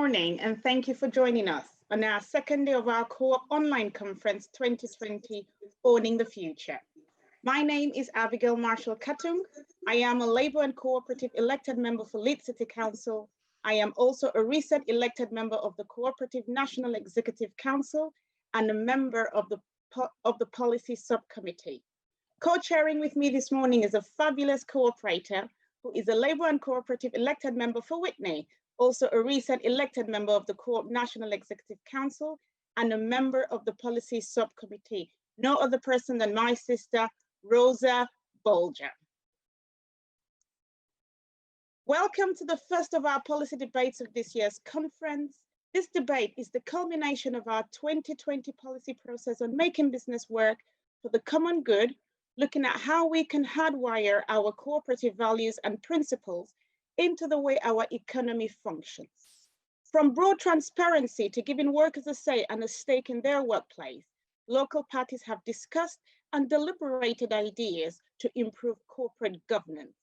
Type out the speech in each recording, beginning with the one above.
morning, and thank you for joining us on our second day of our Co-op Online Conference 2020, Owning the Future. My name is Abigail Marshall-Katung. I am a Labour and Cooperative elected member for Leeds City Council. I am also a recent elected member of the Cooperative National Executive Council and a member of the Policy Subcommittee. Co-chairing with me this morning is a fabulous co-operator who is a Labour and Cooperative elected member for Witney, also a recent elected member of the Co-op National Executive Council and a member of the Policy Subcommittee. No other person than my sister, Rosa Bolger. Welcome to the first of our policy debates of this year's conference. This debate is the culmination of our 2020 policy process on making business work for the common good, looking at how we can hardwire our cooperative values and principles into the way our economy functions. From broad transparency to giving workers a say and a stake in their workplace, local parties have discussed and deliberated ideas to improve corporate governance.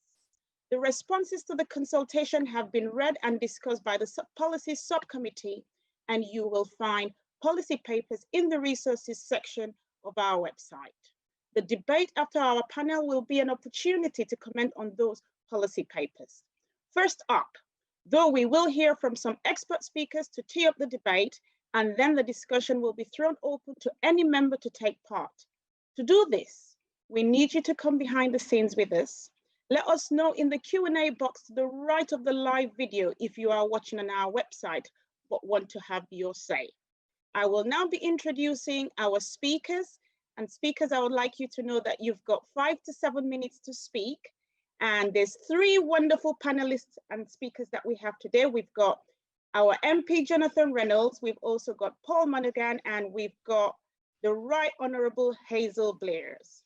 The responses to the consultation have been read and discussed by the Policy Subcommittee, and you will find policy papers in the resources section of our website. The debate after our panel will be an opportunity to comment on those policy papers. First up, though we will hear from some expert speakers to tee up the debate, and then the discussion will be thrown open to any member to take part. To do this, we need you to come behind the scenes with us. Let us know in the Q&A box to the right of the live video if you are watching on our website but want to have your say. I will now be introducing our speakers. And speakers, I would like you to know that you've got 5 to 7 minutes to speak. And there's 3 wonderful panelists and speakers that we have today. We've got our MP, Jonathan Reynolds. We've also got Paul Monaghan, and we've got the Right Honourable Hazel Blaze.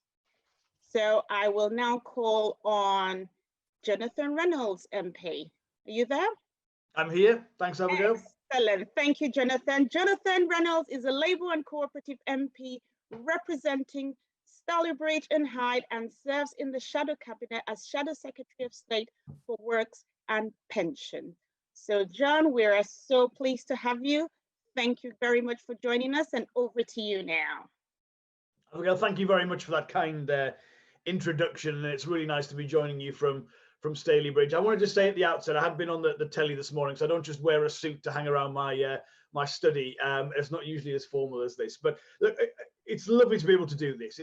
So I will now call on Jonathan Reynolds, MP. Are you there? I'm here. Thanks, Abigail. Excellent. Thank you, Jonathan. Jonathan Reynolds is a Labour and Cooperative MP representing Stalybridge and Hyde and serves in the Shadow Cabinet as Shadow Secretary of State for Works and Pension. So John, we are so pleased to have you. Thank you very much for joining us, and over to you now. Abigail, thank you very much for that kind introduction, and it's really nice to be joining you from Stalybridge. I wanted to say at the outset, I had been on the telly this morning, so I don't just wear a suit to hang around my my study. It's not usually as formal as this, but look, it's lovely to be able to do this.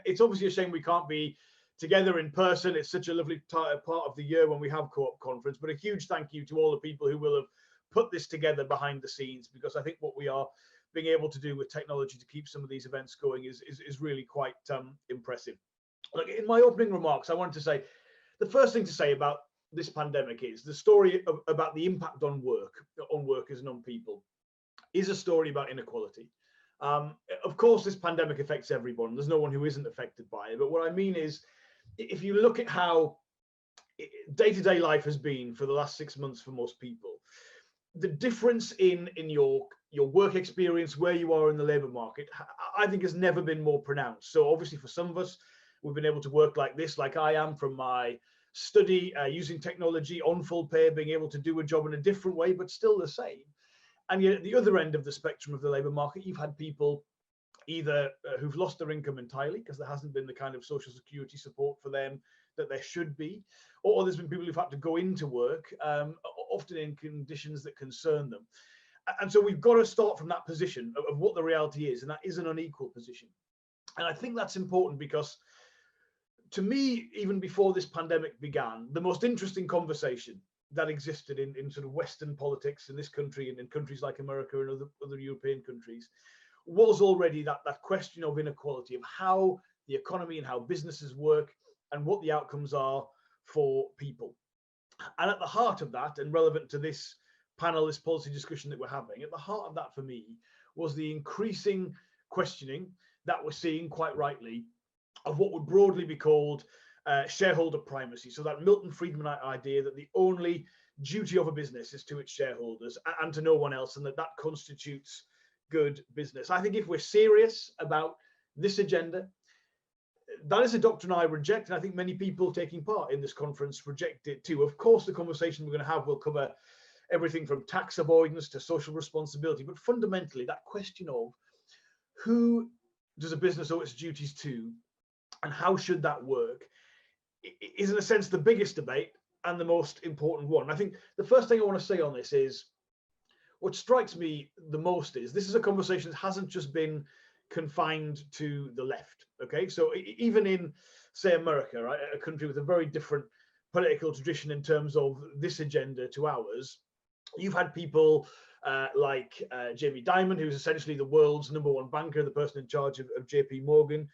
It's obviously a shame we can't be together in person. It's such a lovely part of the year when we have Co-op Conference, but a huge thank you to all the people who will have put this together behind the scenes, because I think what we are being able to do with technology to keep some of these events going is really quite impressive. Look, in my opening remarks, I wanted to say, the first thing to say about this pandemic is the story about the impact on workers and on people is a story about inequality. Of course, this pandemic affects everyone. There's no one who isn't affected by it. But what I mean is, if you look at how day-to-day life has been for the last 6 months for most people, the difference in your work experience, where you are in the labour market, I think has never been more pronounced. So obviously for some of us, we've been able to work like this, like I am from my study, using technology on full pay, being able to do a job in a different way, but still the same. And yet at the other end of the spectrum of the labour market, you've had people either who've lost their income entirely because there hasn't been the kind of social security support for them that there should be, or there's been people who've had to go into work, often in conditions that concern them. And so we've got to start from that position of what the reality is, and that is an unequal position. And I think that's important because, to me, even before this pandemic began, the most interesting conversation that existed in sort of Western politics in this country and in countries like America and other European countries was already that question of inequality, of how the economy and how businesses work and what the outcomes are for people. And at the heart of that, and relevant to this panel, this policy discussion that we're having, at the heart of that for me was the increasing questioning that we're seeing, quite rightly, of what would broadly be called shareholder primacy. So that Milton Friedman idea that the only duty of a business is to its shareholders and to no one else, and that constitutes good business. I think if we're serious about this agenda, that is a doctrine I reject, and I think many people taking part in this conference reject it too. Of course, the conversation we're going to have will cover everything from tax avoidance to social responsibility. But fundamentally, that question of who does a business owe its duties to and how should that work is, in a sense, the biggest debate and the most important one. I think the first thing I want to say on this is, what strikes me the most is this is a conversation that hasn't just been confined to the left. Okay, so even in, say, America, right, a country with a very different political tradition in terms of this agenda to ours, you've had people like Jamie Dimon, who's essentially the world's #1 banker, the person in charge of JP Morgan.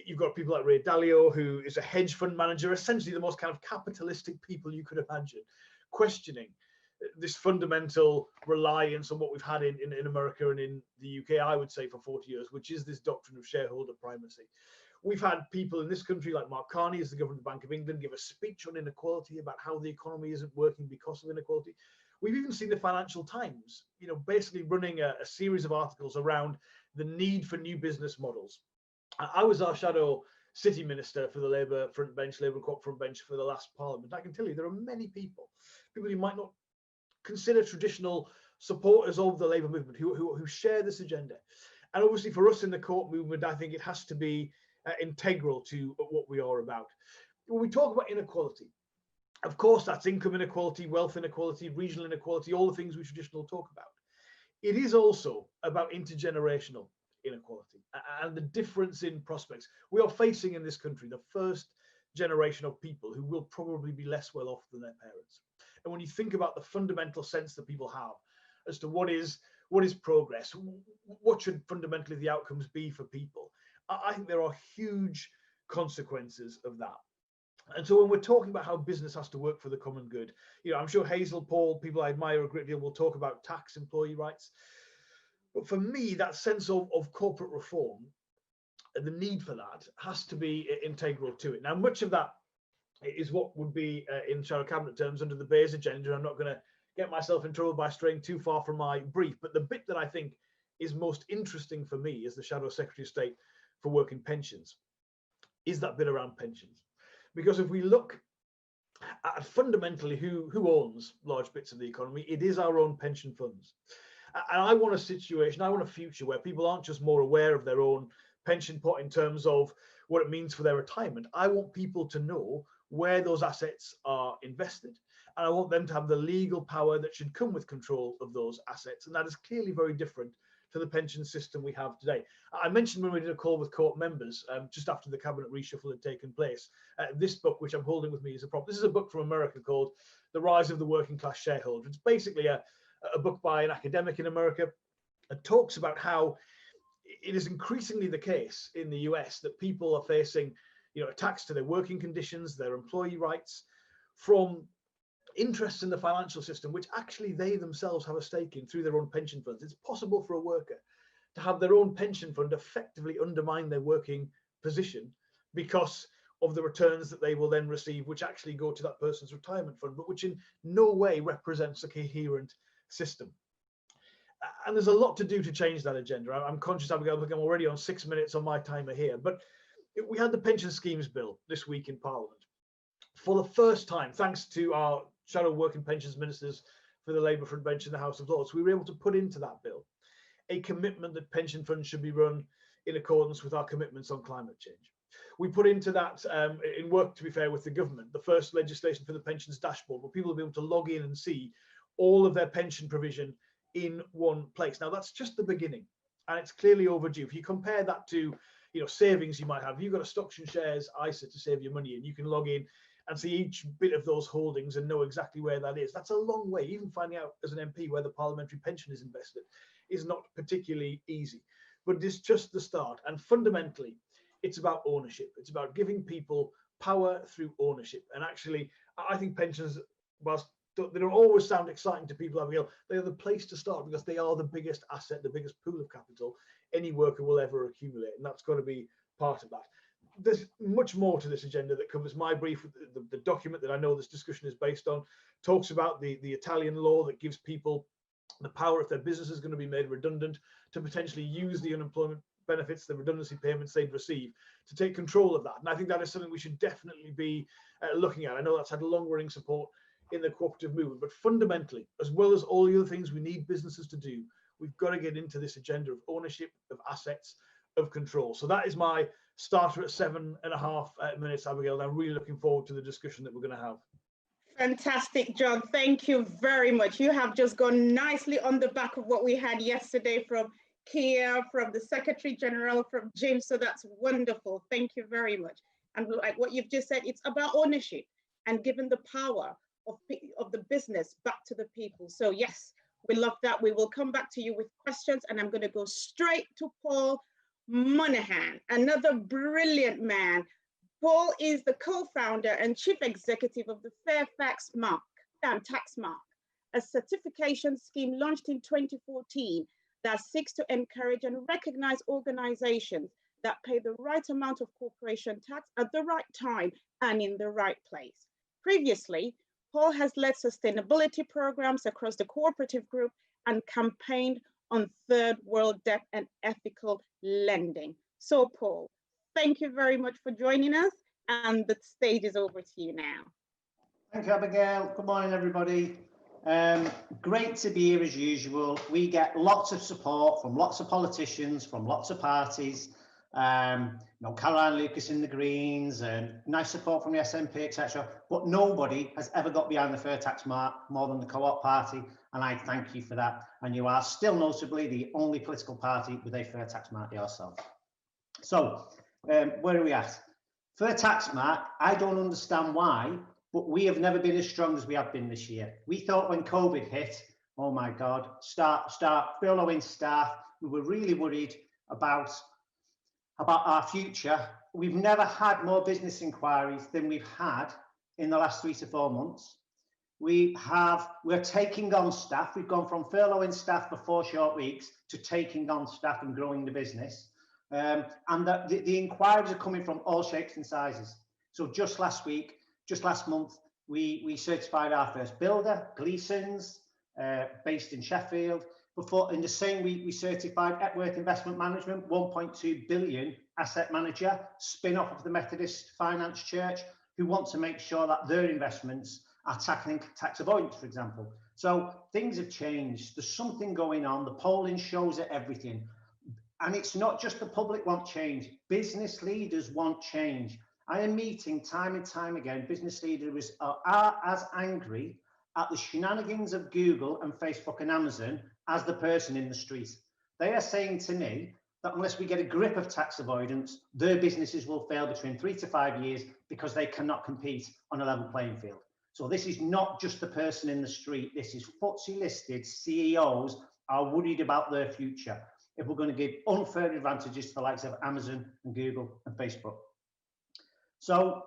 You've got people like Ray Dalio, who is a hedge fund manager, essentially the most kind of capitalistic people you could imagine, questioning this fundamental reliance on what we've had in America and in the UK, I would say, for 40 years, which is this doctrine of shareholder primacy. We've had people in this country like Mark Carney, as the governor of the Bank of England, give a speech on inequality, about how the economy isn't working because of inequality. We've even seen the Financial Times, basically running a series of articles around the need for new business models. I was our shadow city minister for the Labour front bench, Labour and Co-op front bench for the last Parliament. I can tell you there are many people who might not consider traditional supporters of the Labour movement who share this agenda. And obviously for us in the Co-op movement, I think it has to be integral to what we are about. When we talk about inequality, of course, that's income inequality, wealth inequality, regional inequality, all the things we traditionally talk about. It is also about intergenerational inequality and the difference in prospects. We are facing in this country the first generation of people who will probably be less well off than their parents. And when you think about the fundamental sense that people have as to what is progress, what should fundamentally the outcomes be for people, I think there are huge consequences of that. And so when we're talking about how business has to work for the common good, I'm sure Hazel, Paul, people I admire a great deal, will talk about tax, employee rights. But for me, that sense of corporate reform, the need for that has to be integral to it. Now, much of that is what would be in shadow cabinet terms under the Bayes agenda. I'm not going to get myself in trouble by straying too far from my brief, but the bit that I think is most interesting for me as the Shadow Secretary of State for Work and Pensions is that bit around pensions. Because if we look at fundamentally who owns large bits of the economy, it is our own pension funds. And I want a situation, I want a future where people aren't just more aware of their own pension pot in terms of what it means for their retirement. I want people to know where those assets are invested, and I want them to have the legal power that should come with control of those assets. And that is clearly very different to the pension system we have today. I mentioned when we did a call with Co-op members just after the cabinet reshuffle had taken place, this book, which I'm holding with me, is a prop. This is a book from America called The Rise of the Working Class Shareholder. It's basically a book by an academic in America that talks about how it is increasingly the case in the US that people are facing attacks to their working conditions, their employee rights, from interests in the financial system, which actually they themselves have a stake in through their own pension funds. It's possible for a worker to have their own pension fund effectively undermine their working position because of the returns that they will then receive, which actually go to that person's retirement fund, but which in no way represents a coherent system. And there's a lot to do to change that agenda. I'm conscious I'm already on 6 minutes on my timer here, but we had the pension schemes bill this week in Parliament. For the first time, thanks to our shadow working pensions ministers for the Labour front bench in the House of Lords, we were able to put into that bill a commitment that pension funds should be run in accordance with our commitments on climate change. We put into that, in work, to be fair, with the government, the first legislation for the pensions dashboard, where people will be able to log in and see all of their pension provision in one place. Now, that's just the beginning, and it's clearly overdue. If you compare that to savings you might have, you've got a stocks and shares ISA to save your money in, you can log in and see each bit of those holdings and know exactly where that is. That's a long way. Even finding out as an MP where the parliamentary pension is invested is not particularly easy, but it is just the start. And fundamentally, it's about ownership. It's about giving people power through ownership. And actually, I think pensions, whilst they don't always sound exciting to people, they are the place to start, because they are the biggest asset, the biggest pool of capital any worker will ever accumulate. And that's got to be part of that. There's much more to this agenda that covers my brief. The document that I know this discussion is based on talks about the Italian law that gives people the power, if their business is going to be made redundant, to potentially use the unemployment benefits, the redundancy payments they'd receive, to take control of that. And I think that is something we should definitely be looking at. I know that's had long-running support in the cooperative movement. But fundamentally, as well as all the other things we need businesses to do, we've got to get into this agenda of ownership, of assets, of control. So that is my starter at 7.5 minutes, Abigail. I'm really looking forward to the discussion that we're going to have. Fantastic, John. Thank you very much. You have just gone nicely on the back of what we had yesterday from Kia, from the Secretary General, from James. So that's wonderful. Thank you very much. And like what you've just said, it's about ownership and giving the power of the business back to the people. So yes, we love that. We will come back to you with questions, and I'm going to go straight to Paul Monahan, another brilliant man. Paul is the co-founder and chief executive of the Fairfax Tax Mark, a certification scheme launched in 2014 that seeks to encourage and recognize organizations that pay the right amount of corporation tax at the right time and in the right place. Previously, Paul has led sustainability programs across the cooperative group and campaigned on third world debt and ethical lending. So Paul, thank you very much for joining us, and the stage is over to you now. Thank you, Abigail. Good morning, everybody. Great to be here as usual. We get lots of support from lots of politicians, from lots of parties. Caroline Lucas in the Greens, and nice support from the SNP, etc. But nobody has ever got behind the fair tax mark more than the Co-op Party, and I thank you for that. And you are still notably the only political party with a fair tax mark yourself. So where are we at? Fair tax mark, I don't understand why, but we have never been as strong as we have been this year. We thought when COVID hit, oh my God, start furloughing staff. We were really worried about our future. We've never had more business inquiries than we've had in the last 3 to 4 months. We're taking on staff. We've gone from furloughing staff for 4 short weeks to taking on staff and growing the business. And the inquiries are coming from all shapes and sizes. So just last month, we certified our first builder, Gleason's, based in Sheffield. Before, in the same week, we certified Epworth Investment Management, 1.2 billion asset manager, spin-off of the Methodist Finance Church, who want to make sure that their investments are tackling tax avoidance, for example. So things have changed. There's something going on. The polling shows it, everything. And it's not just the public want change. Business leaders want change. I am meeting time and time again, business leaders are as angry at the shenanigans of Google and Facebook and Amazon as the person in the street. They are saying to me that unless we get a grip of tax avoidance, their businesses will fail between 3 to 5 years because they cannot compete on a level playing field. So this is not just the person in the street. This is FTSE listed CEOs are worried about their future if we're going to give unfair advantages to the likes of Amazon and Google and Facebook. So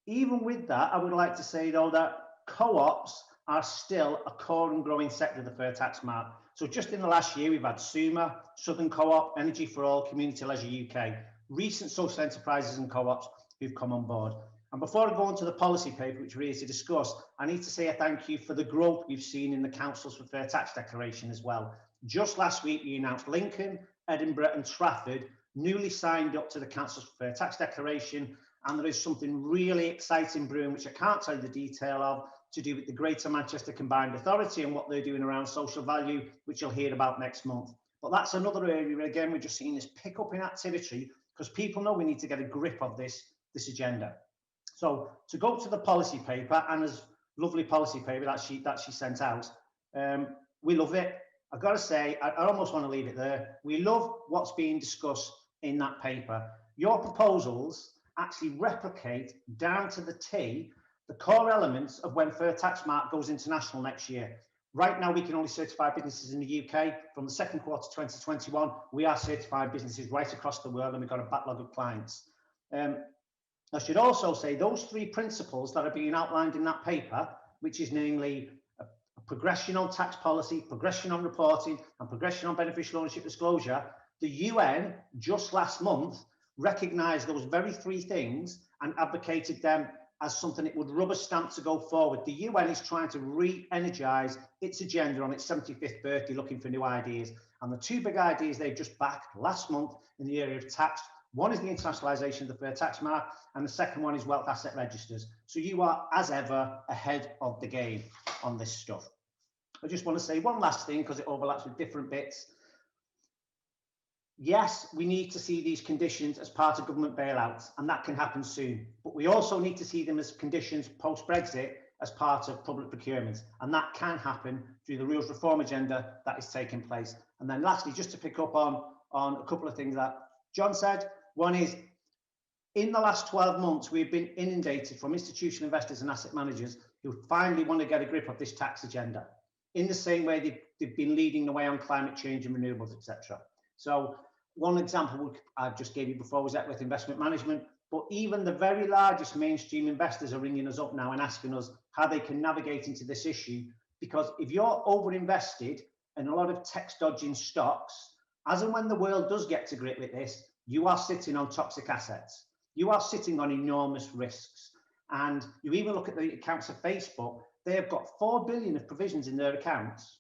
even with that, I would like to say though that co-ops are still a core and growing sector of the fair tax mark. So just in the last year, we've had SUMA, Southern Co-op, Energy for All, Community Leisure UK, recent social enterprises and co-ops who've come on board. And before I go on to the policy paper, which we're here to discuss, I need to say a thank you for the growth we've seen in the councils for fair tax declaration as well. Just last week, we announced Lincoln, Edinburgh and Trafford newly signed up to the councils for fair tax declaration. And there is something really exciting brewing, which I can't tell you the detail of, to do with the Greater Manchester Combined Authority and what they're doing around social value, which you'll hear about next month. But that's another area where, again, we're just seeing this pick up in activity because people know we need to get a grip of this agenda. So to go to the policy paper, Anna's lovely policy paper that she sent out, we love it. I've got to say, I almost want to leave it there. We love what's being discussed in that paper. Your proposals actually replicate down to the T the core elements of when fair tax mark goes international next year. Right now, we can only certify businesses in the UK. From the second quarter 2021, we are certifying businesses right across the world, and we've got a backlog of clients. I should also say those 3 principles that are being outlined in that paper, which is namely a progression on tax policy, progression on reporting, and progression on beneficial ownership disclosure, the UN just last month recognized those very 3 things and advocated them as something it would rubber stamp to go forward. The UN is trying to re-energize its agenda on its 75th birthday, looking for new ideas. And the 2 big ideas they just backed last month in the area of tax One is the internationalisation of the fair tax mark, and the second one is wealth asset registers. So you are, as ever, ahead of the game on this stuff. I just want to say one last thing, because it overlaps with different bits. Yes, we need to see these conditions as part of government bailouts, and that can happen soon. But we also need to see them as conditions post-Brexit as part of public procurement, and that can happen through the rules reform agenda that is taking place. And then lastly, just to pick up on a couple of things that John said. One is, in the last 12 months, we've been inundated from institutional investors and asset managers who finally want to get a grip of this tax agenda, in the same way they've been leading the way on climate change and renewables, etc. So one example I just gave you before was Equity Investment Management, but even the very largest mainstream investors are ringing us up now and asking us how they can navigate into this issue, because if you're over-invested in a lot of tax dodging stocks, as and when the world does get to grip with this, you are sitting on toxic assets. You are sitting on enormous risks. And you even look at the accounts of Facebook, they have got 4 billion of provisions in their accounts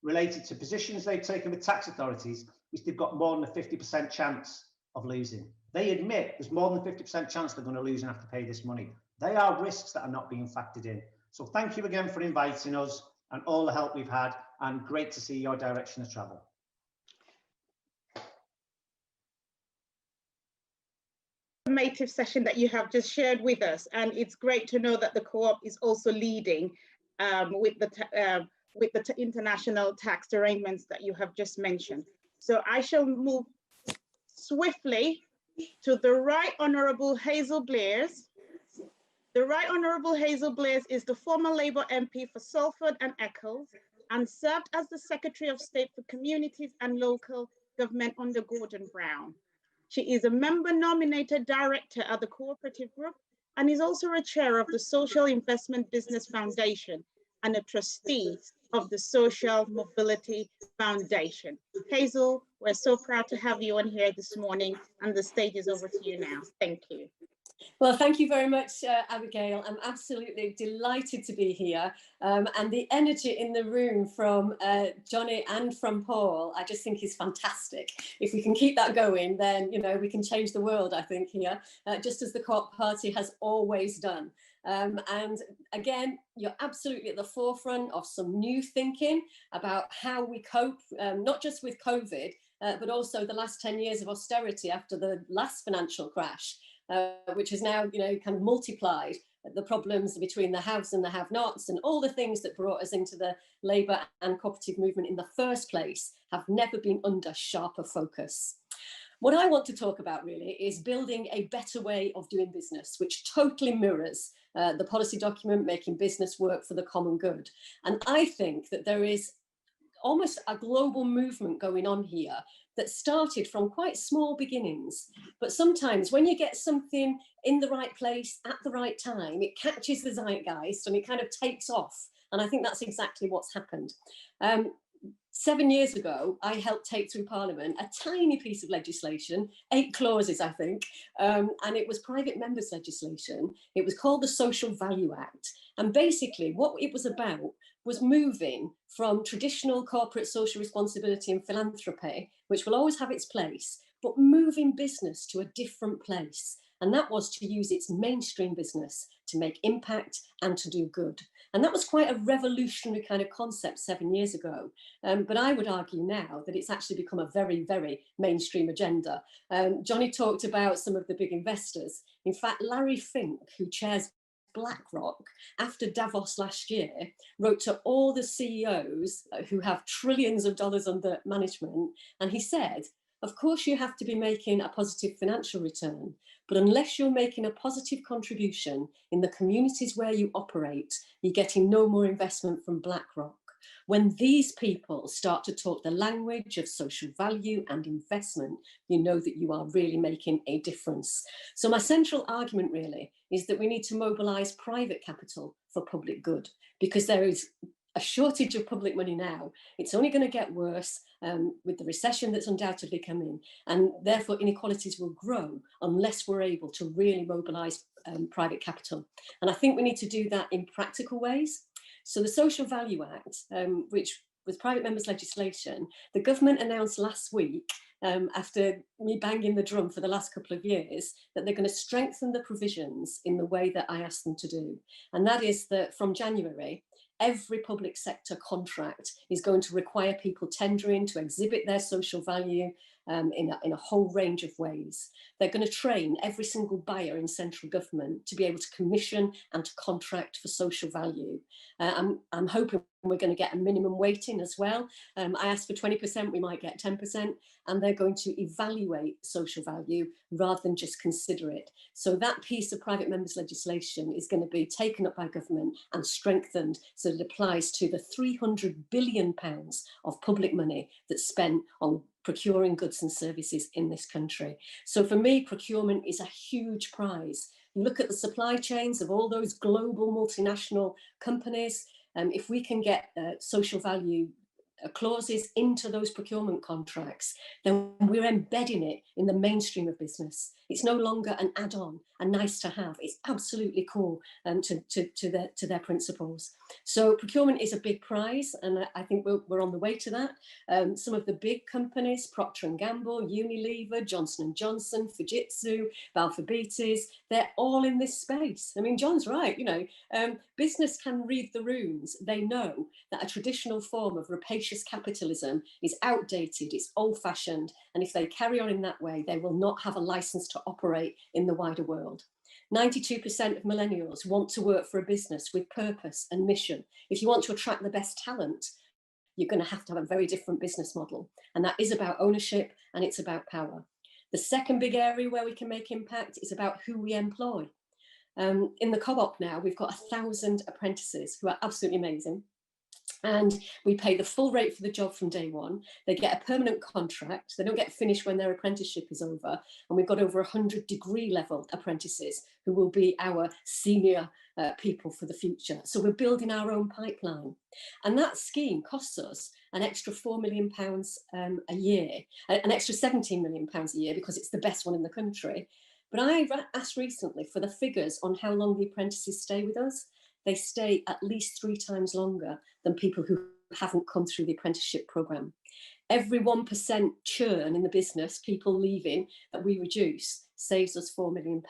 related to positions they've taken with tax authorities, which they've got more than a 50% chance of losing. They admit there's more than a 50% chance they're going to lose and have to pay this money. They are risks that are not being factored in. So thank you again for inviting us and all the help we've had, and great to see your direction of travel. Informative session that you have just shared with us, and it's great to know that the co-op is also leading with the international tax arrangements that you have just mentioned. So I shall move swiftly to the Right Honourable Hazel Blaze. The Right Honourable Hazel Blaze is the former Labour MP for Salford and Eccles and served as the Secretary of State for Communities and Local Government under Gordon Brown. She is a member-nominated director at the Cooperative Group and is also a chair of the Social Investment Business Foundation and a trustee of the Social Mobility Foundation. Hazel, we're so proud to have you on here this morning, and the stage is over to you now. Thank you. Well, thank you very much, Abigail. I'm absolutely delighted to be here. And the energy in the room from Johnny and from Paul, I just think is fantastic. If we can keep that going, then, you know, we can change the world, I think, here, just as the Co-op Party has always done. And again, you're absolutely at the forefront of some new thinking about how we cope, not just with COVID, but also the last 10 years of austerity after the last financial crash. Which has now, you know, kind of multiplied the problems between the haves and the have-nots, and all the things that brought us into the Labour and cooperative movement in the first place have never been under sharper focus. What I want to talk about really is building a better way of doing business, which totally mirrors the policy document, making business work for the common good. And I think that there is almost a global movement going on here that started from quite small beginnings. But sometimes when you get something in the right place at the right time, it catches the zeitgeist and it kind of takes off. And I think that's exactly what's happened. 7 years ago, I helped take through Parliament a tiny piece of legislation, 8 clauses, I think, and it was private members legislation. It was called the Social Value Act. And basically what it was about was moving from traditional corporate social responsibility and philanthropy, which will always have its place, but moving business to a different place. And that was to use its mainstream business to make impact and to do good. And that was quite a revolutionary kind of concept 7 years ago. But I would argue now that it's actually become a very, very mainstream agenda. Johnny talked about some of the big investors. In fact, Larry Fink, who chairs BlackRock, after Davos last year, wrote to all the CEOs who have trillions of dollars under management, and he said, of course you have to be making a positive financial return, but unless you're making a positive contribution in the communities where you operate, you're getting no more investment from BlackRock. When these people start to talk the language of social value and investment, you know that you are really making a difference. So my central argument really is that we need to mobilise private capital for public good, because there is a shortage of public money now. It's only going to get worse with the recession that's undoubtedly coming, and therefore inequalities will grow unless we're able to really mobilise private capital. And I think we need to do that in practical ways. So the Social Value Act, which was private members legislation. The government announced last week, after me banging the drum for the last couple of years, that they're going to strengthen the provisions in the way that I asked them to do. And that is that from January, every public sector contract is going to require people tendering to exhibit their social value in a whole range of ways. They're going to train every single buyer in central government to be able to commission and to contract for social value. I'm hoping we're going to get a minimum weighting as well. I asked for 20%, we might get 10%, and they're going to evaluate social value rather than just consider it. So that piece of private members legislation is going to be taken up by government and strengthened so that it applies to the £300 billion of public money that's spent on procuring goods and services in this country. So for me, procurement is a huge prize. You look at the supply chains of all those global multinational companies, if we can get social value clauses into those procurement contracts, then we're embedding it in the mainstream of business. It's no longer an add-on, a nice to have. It's absolutely core to their principles. So procurement is a big prize, and I think we're on the way to that. Some of the big companies, Procter & Gamble, Unilever, Johnson & Johnson, Fujitsu, Balfour Beatty's, they're all in this space. I mean, John's right, you know, business can read the rooms. They know that a traditional form of rapacious capitalism is outdated, it's old-fashioned, and if they carry on in that way, they will not have a license to operate in the wider world. 92% of millennials want to work for a business with purpose and mission. If you want to attract the best talent, you're going to have a very different business model. And that is about ownership and it's about power. The second big area where we can make impact is about who we employ. In the co-op now, we've got 1,000 apprentices who are absolutely amazing. And we pay the full rate for the job from day one. They get a permanent contract. They don't get finished when their apprenticeship is over. And we've got over 100 degree level apprentices who will be our senior people for the future. So we're building our own pipeline. And that scheme costs us an extra £4 million a year, an extra £17 million a year, because it's the best one in the country. But I asked recently for the figures on how long the apprentices stay with us. They stay at least 3 times longer than people who haven't come through the apprenticeship programme. Every 1% churn in the business, people leaving, that we reduce, saves us £4 million.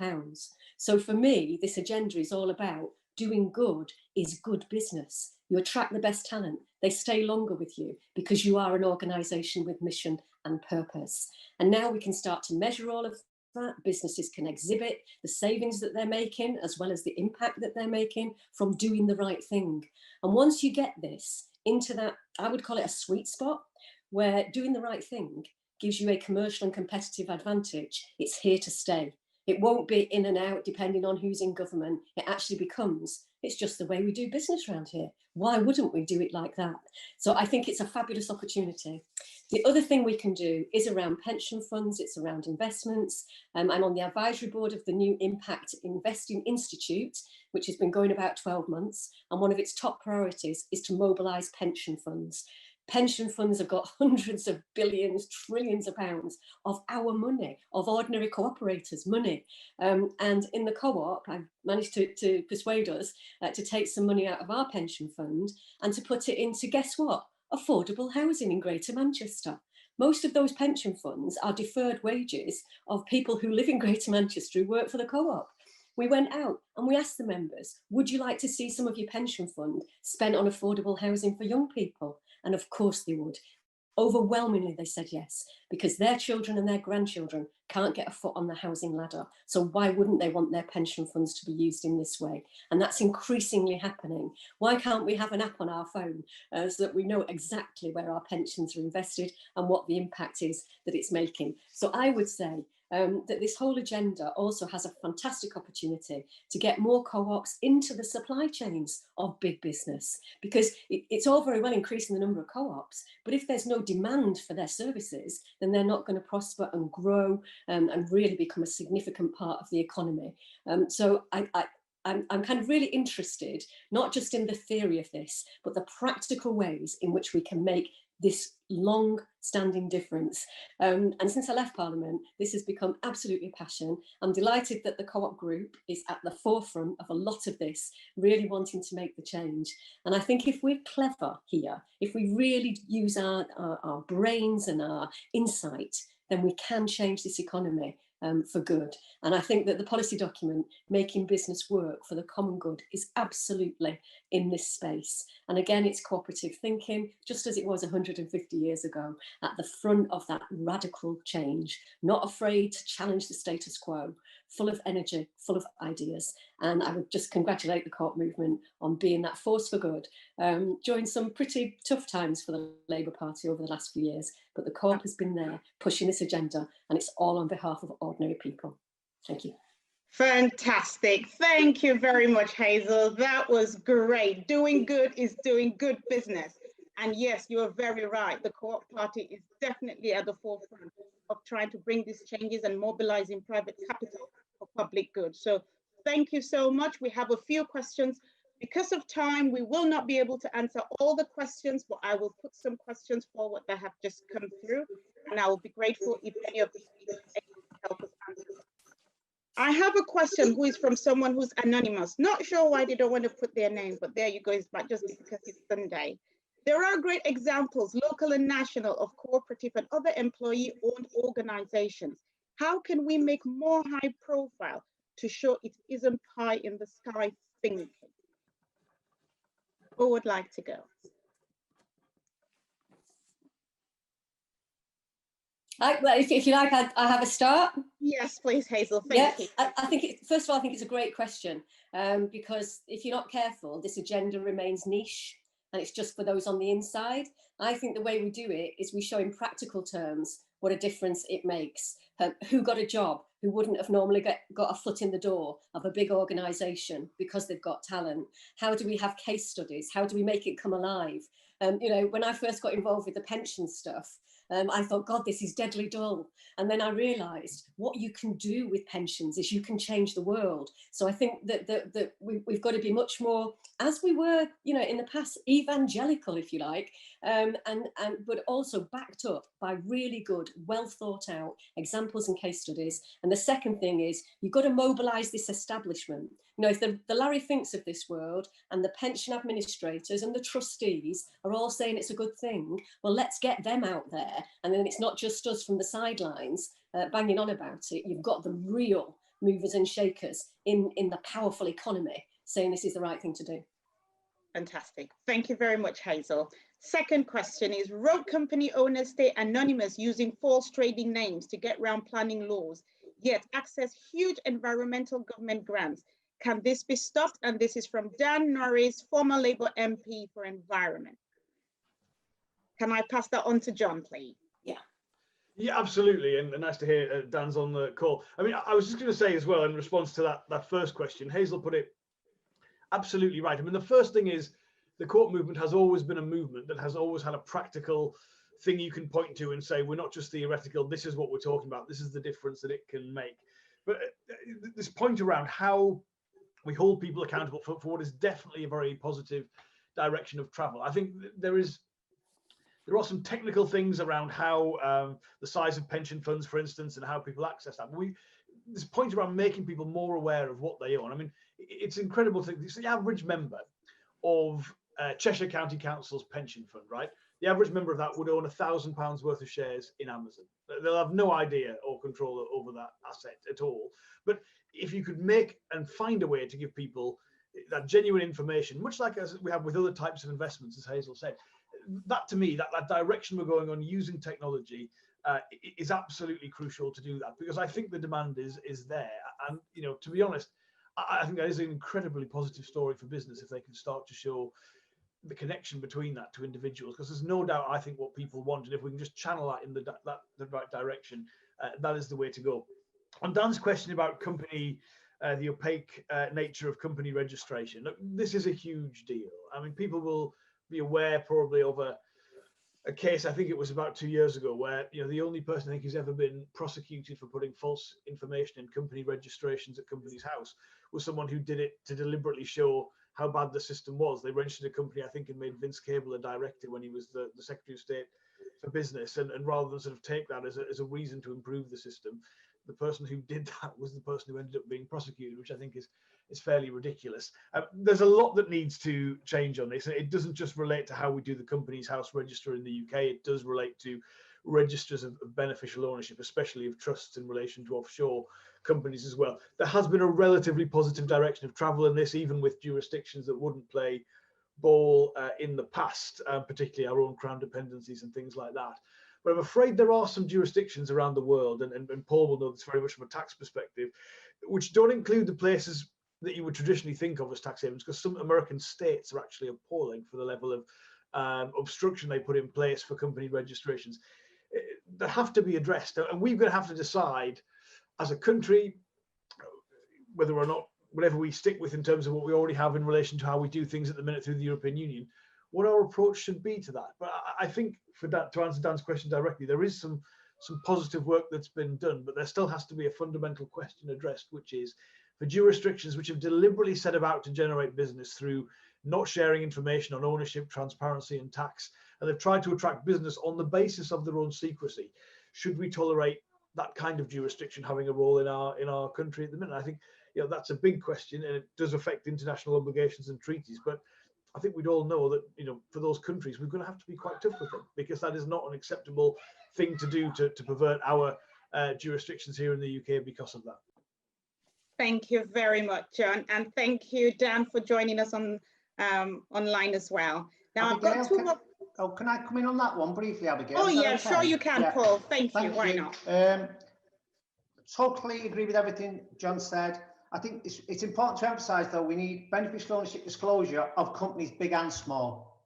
So for me, this agenda is all about doing good is good business. You attract the best talent, they stay longer with you because you are an organisation with mission and purpose. And now we can start to measure all of that. Businesses can exhibit the savings that they're making as well as the impact that they're making from doing the right thing. And once you get this into that, I would call it a sweet spot, where doing the right thing gives you a commercial and competitive advantage, it's here to stay. It won't be in and out depending on who's in government. It actually becomes, it's just the way we do business around here. Why wouldn't we do it like that? So I think it's a fabulous opportunity. The other thing we can do is around pension funds, it's around investments. I'm on the advisory board of the new Impact Investing Institute, which has been going about 12 months. And one of its top priorities is to mobilise pension funds. Pension funds have got hundreds of billions, trillions of pounds of our money, of ordinary cooperators' money. And in the co-op, I've managed to persuade us to take some money out of our pension fund and to put it into, guess what? Affordable housing in Greater Manchester. Most of those pension funds are deferred wages of people who live in Greater Manchester who work for the co-op. We went out and we asked the members, would you like to see some of your pension fund spent on affordable housing for young people? And of course they would. Overwhelmingly, they said yes, because their children and their grandchildren can't get a foot on the housing ladder. So why wouldn't they want their pension funds to be used in this way? And that's increasingly happening. Why can't we have an app on our phone so that we know exactly where our pensions are invested and what the impact is that it's making? So I would say that this whole agenda also has a fantastic opportunity to get more co-ops into the supply chains of big business, because it's all very well increasing the number of co-ops, but if there's no demand for their services, then they're not going to prosper and grow and really become a significant part of the economy. So I'm kind of really interested, not just in the theory of this, but the practical ways in which we can make this long-standing difference. And since I left Parliament, this has become absolutely a passion. I'm delighted that the Co-op group is at the forefront of a lot of this, really wanting to make the change. And I think if we're clever here, if we really use our brains and our insight, then we can change this economy for good. And I think that the policy document, Making Business Work for the Common Good, is absolutely in this space. And again, it's cooperative thinking, just as it was 150 years ago, at the front of that radical change, not afraid to challenge the status quo, full of energy, full of ideas. And I would just congratulate the Co-op movement on being that force for good during some pretty tough times for the Labour Party over the last few years. But the Co-op has been there pushing this agenda, and it's all on behalf of ordinary people. Thank you. Fantastic. Thank you very much, Hazel. That was great. Doing good is doing good business. And yes, you are very right. The Co-op Party is definitely at the forefront of trying to bring these changes and mobilizing private capital for public good. So thank you so much. We have a few questions. Because of time, we will not be able to answer all the questions, but I will put some questions forward that have just come through. And I will be grateful if any of the speakers are able to help us answer. I have a question who is from someone who's anonymous. Not sure why they don't want to put their name, but there you go. It's not just because it's Sunday. There are great examples, local and national, of cooperative and other employee-owned organizations. How can we make more high profile to show it isn't pie in the sky thinking? Who would like to go? Well, if you like, I have a start. Yes, please, Hazel. Thank you. I think, first of all, I think it's a great question because if you're not careful, this agenda remains niche and it's just for those on the inside. I think the way we do it is we show in practical terms what a difference it makes. Who got a job, who wouldn't have normally got a foot in the door of a big organisation because they've got talent? How do we have case studies? How do we make it come alive? You know, when I first got involved with the pension stuff, I thought, God, this is deadly dull. And then I realised what you can do with pensions is you can change the world. So I think that we've got to be much more, as we were, you know, in the past, evangelical, if you like, but also backed up by really good, well thought out examples and case studies. And the second thing is you've got to mobilise this establishment. You know, if the Larry Finks of this world and the pension administrators and the trustees are all saying it's a good thing, well, let's get them out there. And then it's not just us from the sidelines banging on about it. You've got the real movers and shakers in the powerful economy saying this is the right thing to do. Fantastic. Thank you very much, Hazel. Second question is, road company owners stay anonymous using false trading names to get around planning laws, yet access huge environmental government grants. Can this be stopped? And this is from Dan Norris, former Labour MP for Environment. Can I pass that on to John, please? Yeah, absolutely. And nice to hear Dan's on the call. I mean, I was just going to say as well, in response to that first question, Hazel put it absolutely right. I mean, the first thing is the Co-op movement has always been a movement that has always had a practical thing you can point to and say, we're not just theoretical, this is what we're talking about, this is the difference that it can make. But this point around how we hold people accountable for what is definitely a very positive direction of travel. I think there are some technical things around how the size of pension funds, for instance, and how people access that. But this point around making people more aware of what they own. I mean, it's incredible to think. It's the average member of Cheshire County Council's pension fund, right? The average member of that would own £1,000 worth of shares in Amazon. They'll have no idea or control over that asset at all. But if you could make and find a way to give people that genuine information, much like as we have with other types of investments, as Hazel said, that to me, that direction we're going on using technology is absolutely crucial to do that, because I think the demand is there. And, you know, to be honest, I think that is an incredibly positive story for business if they can start to show the connection between that to individuals, because there's no doubt, I think, what people want, and if we can just channel that in the right direction, that is the way to go. On Dan's question about company, the opaque nature of company registration, look, this is a huge deal. I mean, people will be aware probably of a case, I think it was about 2 years ago, where, you know, the only person I think who's ever been prosecuted for putting false information in company registrations at Companies House was someone who did it to deliberately show how bad the system was. They registered a company, I think, and made Vince Cable a director when he was the Secretary of State for Business. And rather than sort of take that as a reason to improve the system, the person who did that was the person who ended up being prosecuted, which I think is fairly ridiculous. There's a lot that needs to change on this. It doesn't just relate to how we do the Companies House register in the UK. It does relate to registers of beneficial ownership, especially of trusts in relation to offshore companies as well. There has been a relatively positive direction of travel in this, even with jurisdictions that wouldn't play ball in the past, particularly our own crown dependencies and things like that. But I'm afraid there are some jurisdictions around the world, and Paul will know this very much from a tax perspective, which don't include the places that you would traditionally think of as tax havens, because some American states are actually appalling for the level of obstruction they put in place for company registrations. That have to be addressed, and we're going to have to decide as a country whether or not, whatever we stick with in terms of what we already have in relation to how we do things at the minute through the European Union, what our approach should be to that. But I think for that, to answer Dan's question directly, there is some positive work that's been done, but there still has to be a fundamental question addressed, which is for jurisdictions which have deliberately set about to generate business through not sharing information on ownership, transparency and tax, and they've tried to attract business on the basis of their own secrecy. Should we tolerate that kind of jurisdiction having a role in our country at the minute? I think that's a big question, and it does affect international obligations and treaties. But I think we'd all know that for those countries, we're going to have to be quite tough with them, because that is not an acceptable thing to do to pervert our jurisdictions here in the UK because of that. Thank you very much, John, and thank you, Dan, for joining us on online as well. Now Abigail, I've got two more. Can I come in on that one briefly, Abigail? Oh yeah, okay? Sure you can, yeah. Paul. Thank you. Why not? Totally agree with everything John said. I think it's important to emphasise, though, we need beneficial ownership disclosure of companies big and small.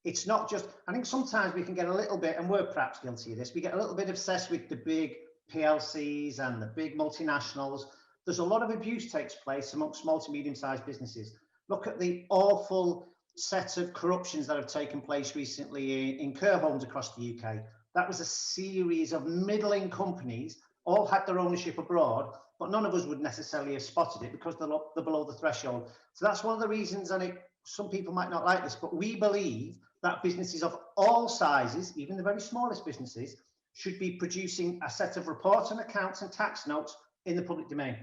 It's not just, I think sometimes we can get a little bit, and we're perhaps guilty of this, we get a little bit obsessed with the big PLCs and the big multinationals. There's a lot of abuse takes place amongst small to medium-sized businesses. Look at the awful set of corruptions that have taken place recently in care homes across the UK. That was a series of middling companies, all had their ownership abroad, but none of us would necessarily have spotted it because they're below the threshold. So that's one of the reasons, and some people might not like this, but we believe that businesses of all sizes, even the very smallest businesses, should be producing a set of reports and accounts and tax notes in the public domain.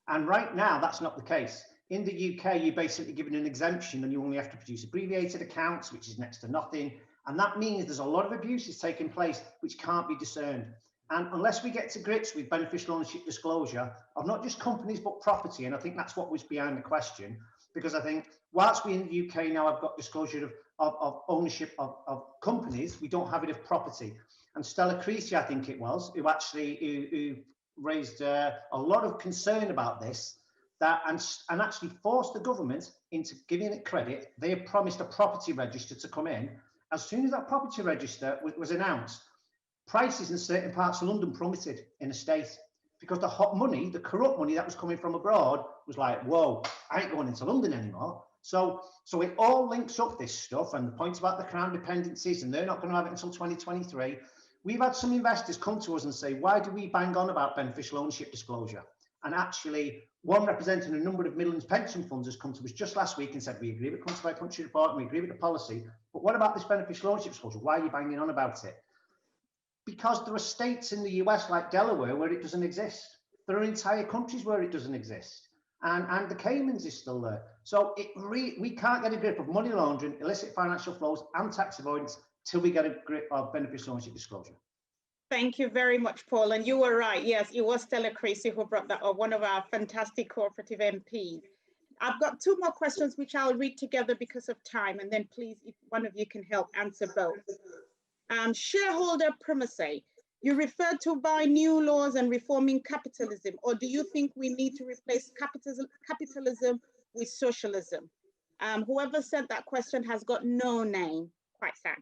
And right now, that's not the case. In the UK, you're basically given an exemption and you only have to produce abbreviated accounts, which is next to nothing. And that means there's a lot of abuses taking place which can't be discerned. And unless we get to grips with beneficial ownership disclosure of not just companies, but property, and I think that's what was behind the question, because I think whilst we in the UK now have got disclosure of ownership of companies, we don't have it of property. And Stella Creasy, I think it was, who raised a lot of concern about this, and actually forced the government into giving it credit. They had promised a property register to come in. As soon as that property register was announced, prices in certain parts of London plummeted in a state, because the hot money, the corrupt money that was coming from abroad was like, whoa, I ain't going into London anymore. So it all links up, this stuff, and the point about the crown dependencies, and they're not going to have it until 2023. We've had some investors come to us and say, why do we bang on about beneficial ownership disclosure? And actually, one representing a number of Midlands pension funds has come to us just last week and said, we agree with country by country report and we agree with the policy, but what about this beneficial ownership disclosure? Why are you banging on about it? Because there are states in the US like Delaware where it doesn't exist. There are entire countries where it doesn't exist. And the Caymans is still there. So we can't get a grip of money laundering, illicit financial flows and tax avoidance till we get a grip of beneficial ownership disclosure. Thank you very much, Paul. And you were right. Yes, it was Stella Creasy who brought that up, one of our fantastic cooperative MPs. I've got two more questions which I'll read together because of time, and then please, if one of you can help answer both. Shareholder primacy. You referred to by new laws and reforming capitalism, or do you think we need to replace capitalism with socialism? Whoever sent that question has got no name. Quite sad.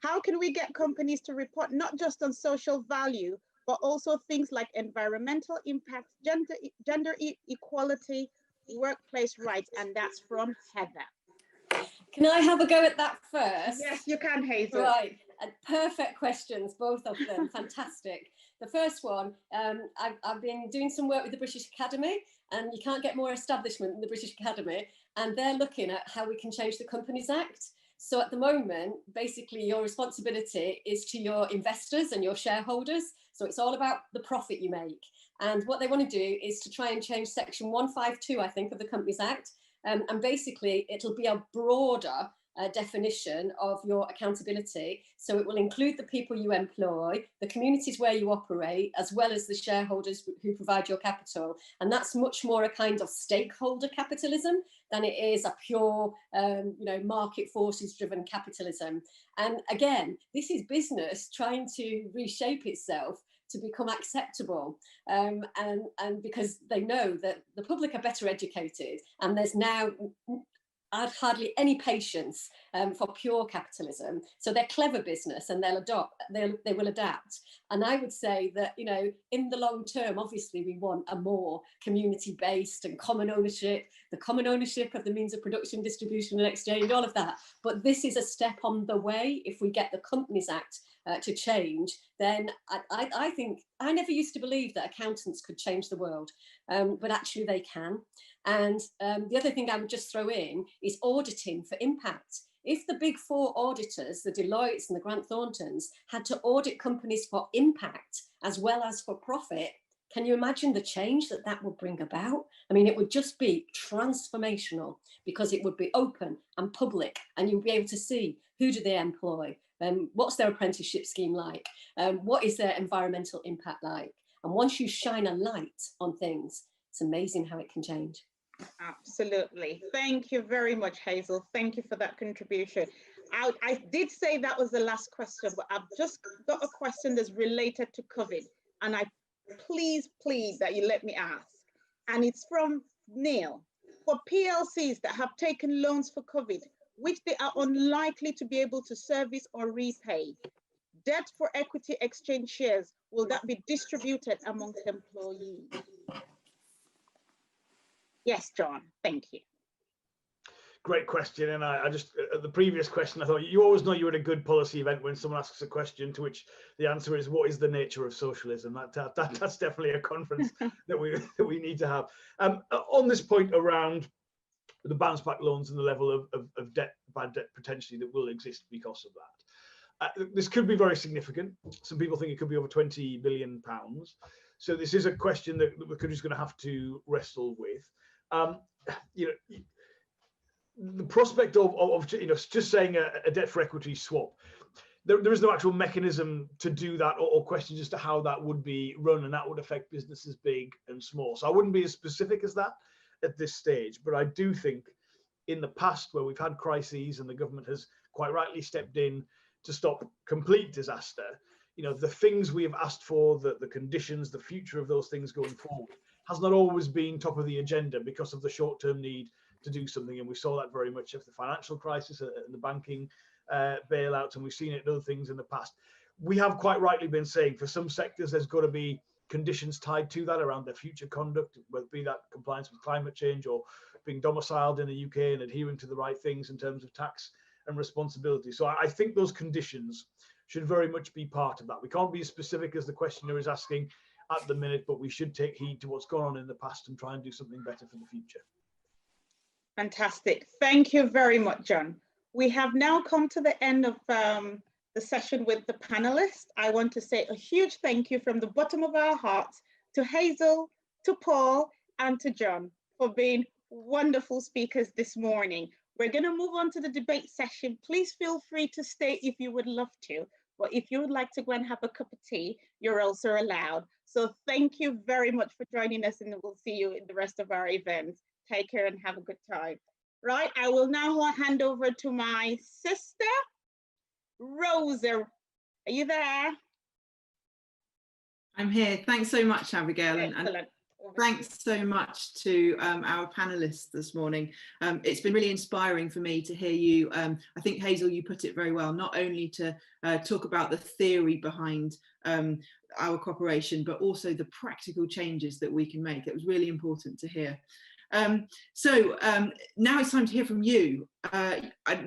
How can we get companies to report not just on social value, but also things like environmental impact, gender equality, workplace rights? And that's from Heather. Can I have a go at that first? Yes, you can, Hazel. Right. Perfect questions, both of them. Fantastic. The first one, I've been doing some work with the British Academy, and you can't get more establishment than the British Academy, and they're looking at how we can change the Companies Act. So at the moment, basically your responsibility is to your investors and your shareholders. So it's all about the profit you make. And what they want to do is to try and change section 152, I think, of the Companies Act. And basically it'll be a broader definition of your accountability. So it will include the people you employ, the communities where you operate, as well as the shareholders who provide your capital. And that's much more a kind of stakeholder capitalism than it is a pure, market forces driven capitalism. And again, this is business trying to reshape itself to become acceptable, and because they know that the public are better educated, and there's now hardly any patience for pure capitalism. So they're clever business, and they will adapt. And I would say that, in the long term, obviously we want a more community-based and common ownership, the common ownership of the means of production, distribution and exchange, all of that. But this is a step on the way. If we get the Companies Act to change, then I think, I never used to believe that accountants could change the world, but actually they can. And the other thing I would just throw in is auditing for impact. If the big four auditors, the Deloittes and the Grant Thorntons, had to audit companies for impact as well as for profit, can you imagine the change that would bring about? I mean, it would just be transformational, because it would be open and public, and you'll be able to see who do they employ, what's their apprenticeship scheme like, what is their environmental impact like. And once you shine a light on things, it's amazing how it can change. Absolutely. Thank you very much, Hazel. Thank you for that contribution. I did say that was the last question, but I've just got a question that's related to COVID, and I please plead that you let me ask. And it's from Neil. For PLCs that have taken loans for COVID, which they are unlikely to be able to service or repay, debt for equity exchange shares, will that be distributed amongst employees? Yes, John, thank you. Great question. And I just, the previous question, I thought, you always know you're at a good policy event when someone asks a question to which the answer is, what is the nature of socialism? That's definitely a conference that we need to have. On this point around the bounce back loans and the level of debt, bad debt potentially that will exist because of that. This could be very significant. Some people think it could be over £20 billion. So this is a question that the country's going to have to wrestle with. The prospect of just saying a debt for equity swap, there is no actual mechanism to do that, or questions as to how that would be run, and that would affect businesses big and small. So I wouldn't be as specific as that at this stage, but I do think in the past, where we've had crises and the government has quite rightly stepped in to stop complete disaster, the things we have asked for, the conditions, the future of those things going forward has not always been top of the agenda because of the short-term need to do something. And we saw that very much of the financial crisis and the banking bailouts, and we've seen it in other things in the past. We have quite rightly been saying for some sectors there's got to be conditions tied to that around their future conduct, whether it be that compliance with climate change or being domiciled in the UK and adhering to the right things in terms of tax and responsibility. So I think those conditions should very much be part of that. We can't be as specific as the questioner is asking at the minute, but we should take heed to what's gone on in the past and try and do something better for the future. Fantastic. Thank you very much, John. We have now come to the end of the session with the panelists. I want to say a huge thank you from the bottom of our hearts to Hazel, to Paul, and to John for being wonderful speakers this morning. We're going to move on to the debate session. Please feel free to stay if you would love to, but if you would like to go and have a cup of tea, you're also allowed. So thank you very much for joining us, and we'll see you in the rest of our events. Take care and have a good time. Right, I will now hand over to my sister, Rosa. Are you there? I'm here. Thanks so much, Abigail. And thanks so much to our panelists this morning. It's been really inspiring for me to hear you. I think, Hazel, you put it very well, not only to talk about the theory behind our cooperation, but also the practical changes that we can make. It was really important to hear. So now it's time to hear from you.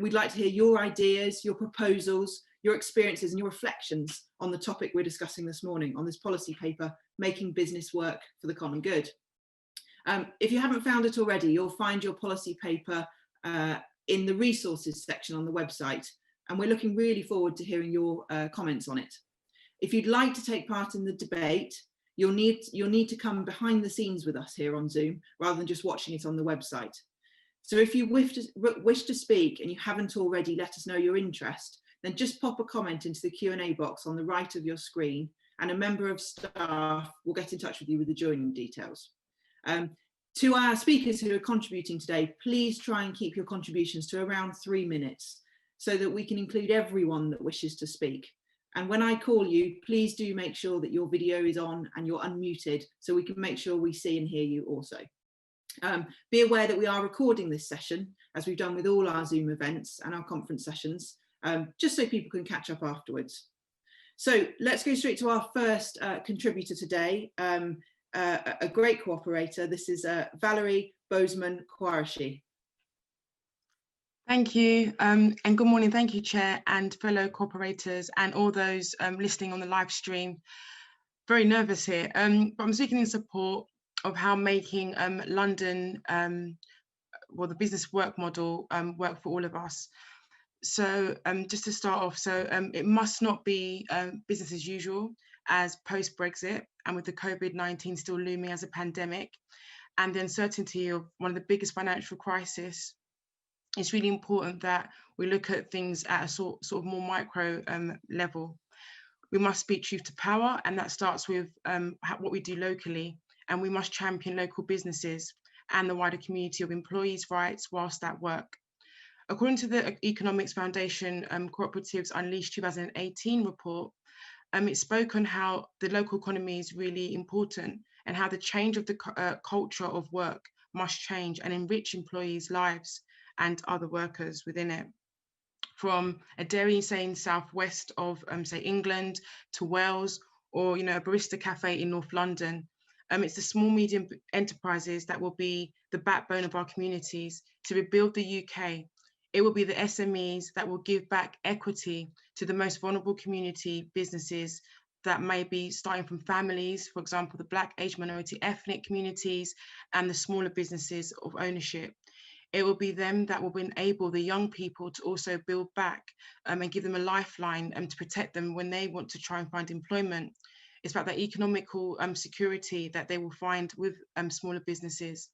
We'd like to hear your ideas, your proposals, your experiences and your reflections on the topic we're discussing this morning on this policy paper, Making Business Work for the Common Good. If you haven't found it already, you'll find your policy paper in the resources section on the website, and we're looking really forward to hearing your comments on it. If you'd like to take part in the debate, you'll need to come behind the scenes with us here on Zoom rather than just watching it on the website. So if you wish to speak and you haven't already let us know your interest, then just pop a comment into the Q&A box on the right of your screen, and a member of staff will get in touch with you with the joining details. To our speakers who are contributing today, please try and keep your contributions to around 3 minutes so that we can include everyone that wishes to speak. And when I call you, please do make sure that your video is on and you're unmuted so we can make sure we see and hear you also. Be aware that we are recording this session, as we've done with all our Zoom events and our conference sessions, just so people can catch up afterwards. So let's go straight to our first contributor today, a great cooperator. This is Valerie Bozeman-Quarashi. Thank you, and good morning. Thank you, Chair, and fellow cooperators, and all those listening on the live stream. Very nervous here, but I'm speaking in support of how making London, well, the business work model work for all of us. So just to start off, so it must not be business as usual as post-Brexit, and with the COVID-19 still looming as a pandemic, and the uncertainty of one of the biggest financial crises. It's really important that we look at things at a sort of more micro level. We must speak truth to power, and that starts with what we do locally, and we must champion local businesses and the wider community of employees' rights whilst at work. According to the Economics Foundation Cooperatives Unleashed 2018 report, it spoke on how the local economy is really important and how the change of the culture of work must change and enrich employees' lives and other workers within it. From a dairy, say, in southwest of, say, England to Wales, or, you know, a barista cafe in North London. It's the small, medium enterprises that will be the backbone of our communities to rebuild the UK. It will be the SMEs that will give back equity to the most vulnerable community businesses that may be starting from families, for example, the Black, Asian, minority, ethnic communities, and the smaller businesses of ownership. It will be them that will enable the young people to also build back and give them a lifeline to protect them when they want to try and find employment. It's about that economical security that they will find with smaller businesses.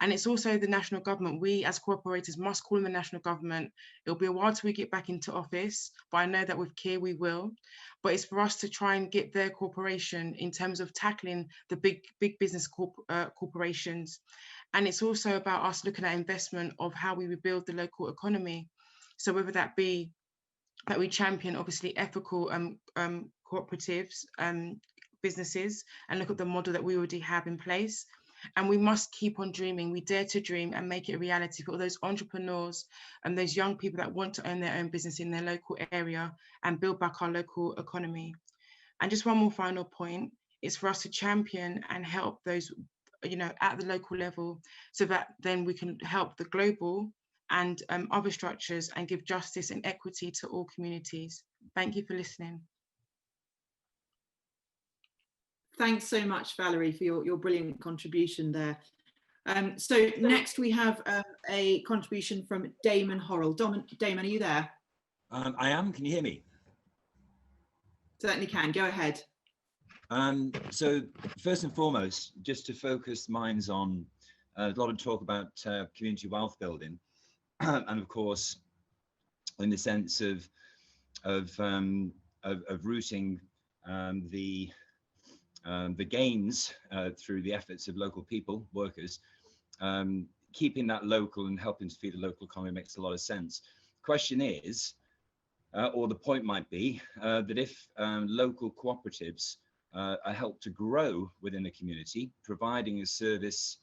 And it's also the national government. We as cooperators must call on the national government. It'll be a while till we get back into office, but I know that with care we will. But it's for us to try and get their cooperation in terms of tackling the big business corporations. And it's also about us looking at investment of how we rebuild the local economy. So whether that be that we champion obviously ethical cooperatives, businesses, and look at the model that we already have in place. And we must keep on dreaming. We dare to dream and make it a reality for all those entrepreneurs and those young people that want to own their own business in their local area and build back our local economy. And just one more final point is for us to champion and help those, you know, at the local level, so that then we can help the global and other structures and give justice and equity to all communities. Thank you for listening. Thanks so much, Valerie, for your brilliant contribution there. So next we have a contribution from Damon Horrell. Damon, are you there? I am. Can you hear me? Certainly can. Go ahead. So first and foremost, just to focus minds on a lot of talk about community wealth building, and of course, in the sense of rooting the gains through the efforts of local people, workers, keeping that local and helping to feed the local economy makes a lot of sense. Question is, or the point might be, that if local cooperatives are helped to grow within the community, providing a service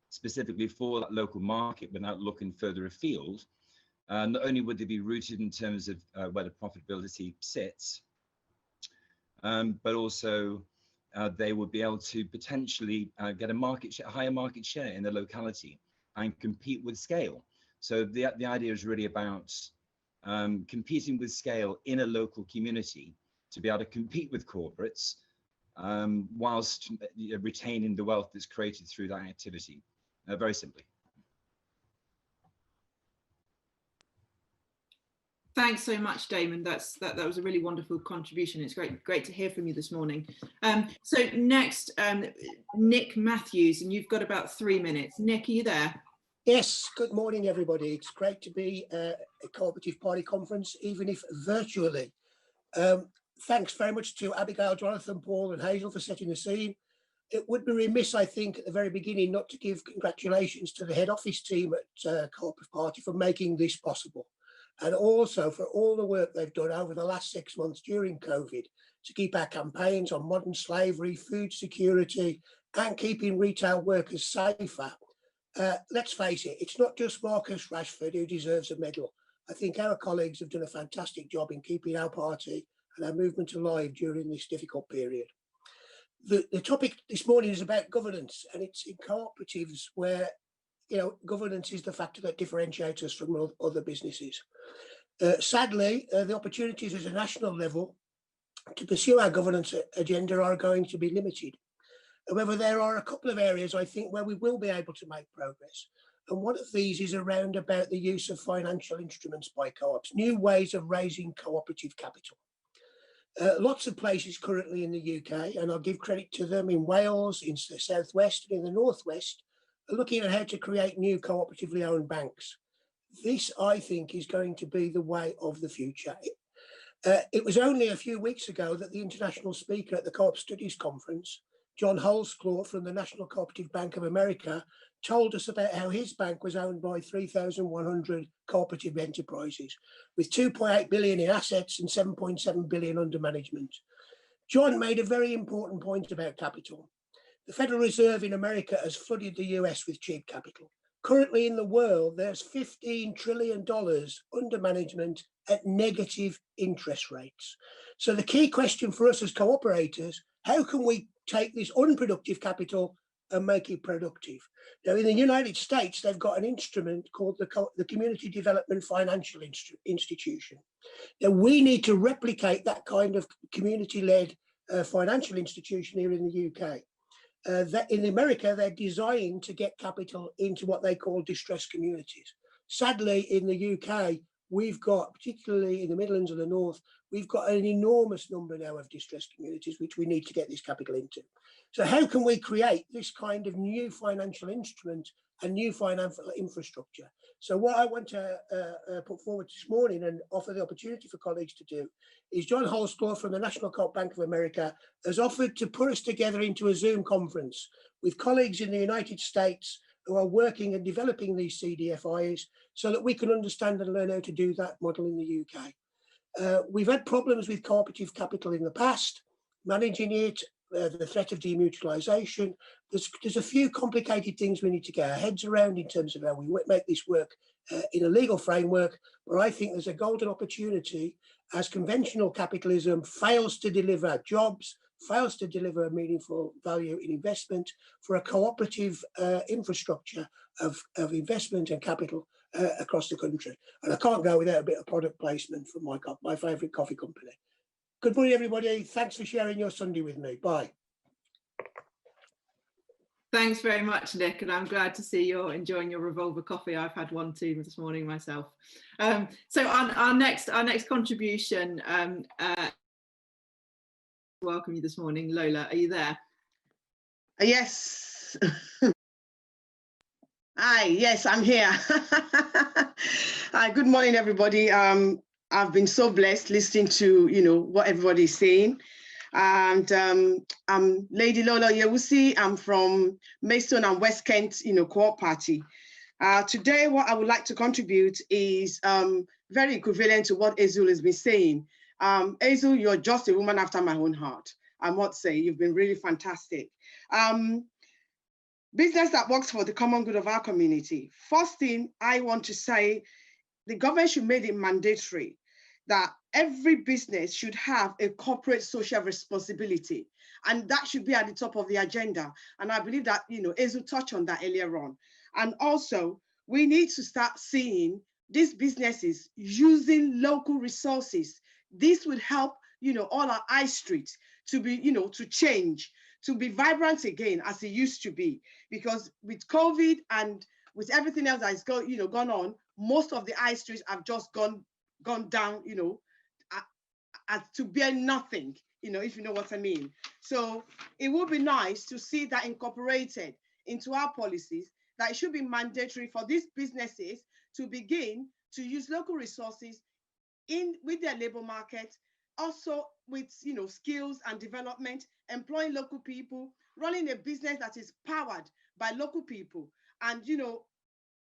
specifically for that local market without looking further afield, not only would they be rooted in terms of where the profitability sits, but also they would be able to potentially get a higher market share in the locality and compete with scale. So the idea is really about competing with scale in a local community to be able to compete with corporates whilst retaining the wealth that's created through that activity, very simply. Thanks so much, Damon. That was a really wonderful contribution. It's great to hear from you this morning. So next, Nick Matthews, and you've got about 3 minutes. Nick, are you there? Yes, good morning, everybody. It's great to be at a Cooperative Party conference, even if virtually. Thanks very much to Abigail, Jonathan, Paul and Hazel for setting the scene. It would be remiss, I think, at the very beginning not to give congratulations to the head office team at Cooperative Party for making this possible. And also for all the work they've done over the last 6 months during COVID to keep our campaigns on modern slavery, food security, and keeping retail workers safer. Let's face it, it's not just Marcus Rashford who deserves a medal. I think our colleagues have done a fantastic job in keeping our party and our movement alive during this difficult period. The topic this morning is about governance, and it's in cooperatives where governance is the factor that differentiates us from other businesses. Sadly, the opportunities at a national level to pursue our governance agenda are going to be limited. However, there are a couple of areas, I think, where we will be able to make progress. And one of these is around about the use of financial instruments by co-ops, new ways of raising cooperative capital. Lots of places currently in the UK, and I'll give credit to them, in Wales, in the southwest and in the northwest, are looking at how to create new cooperatively owned banks. This, I think, is going to be the way of the future. It was only a few weeks ago that the international speaker at the Co-op Studies Conference, John Holsclaw from the National Cooperative Bank of America, told us about how his bank was owned by 3,100 cooperative enterprises with 2.8 billion in assets and 7.7 billion under management. John made a very important point about capital. The Federal Reserve in America has flooded the US with cheap capital. Currently in the world, there's $15 trillion under management at negative interest rates. So the key question for us as cooperators, how can we take this unproductive capital and make it productive? Now, in the United States, they've got an instrument called the Community Development Financial Institution. Now, we need to replicate that kind of community-led financial institution here in the UK. That in America, they're designed to get capital into what they call distressed communities. Sadly, in the UK, we've got, particularly in the Midlands and the North, we've got an enormous number now of distressed communities, which we need to get this capital into. So how can we create this kind of new financial instrument and new financial infrastructure? So what I want to put forward this morning and offer the opportunity for colleagues to do is John Holsclaw from the National Co-op Bank of America has offered to put us together into a Zoom conference with colleagues in the United States who are working and developing these CDFIs so that we can understand and learn how to do that model in the UK. We've had problems with cooperative capital in the past, managing it, the threat of demutualisation. There's a few complicated things we need to get our heads around in terms of how we make this work in a legal framework, but I think there's a golden opportunity as conventional capitalism fails to deliver jobs, fails to deliver meaningful value in investment, for a cooperative infrastructure of investment and capital across the country. And I can't go without a bit of product placement from my favourite coffee company. Good morning, everybody. Thanks for sharing your Sunday with me. Bye. Thanks very much, Nick, and I'm glad to see you're enjoying your Revolver coffee. I've had one too this morning myself. So our next contribution, welcome you this morning. Lola, are you there? Yes. Hi, yes, I'm here. Hi, good morning, everybody. I've been so blessed listening to, what everybody's saying. And I'm Lady Lola Yewusi. I'm from Maidstone and West Kent, Co-op Party. Today, what I would like to contribute is very equivalent to what Hazel has been saying. Hazel, you're just a woman after my own heart. I must say, you've been really fantastic. Business that works for the common good of our community. First thing I want to say, the government should make it mandatory that every business should have a corporate social responsibility, and that should be at the top of the agenda. And I believe that, Hazel touched on that earlier on. And also, we need to start seeing these businesses using local resources. This would help, all our high streets to be, to change, to be vibrant again as it used to be. Because with COVID and with everything else that's gone on, most of the high streets have just gone down, as to bear nothing, if you know what I mean. So it would be nice to see that incorporated into our policies, that it should be mandatory for these businesses to begin to use local resources with their labor market, also with skills and development, employing local people, running a business that is powered by local people, and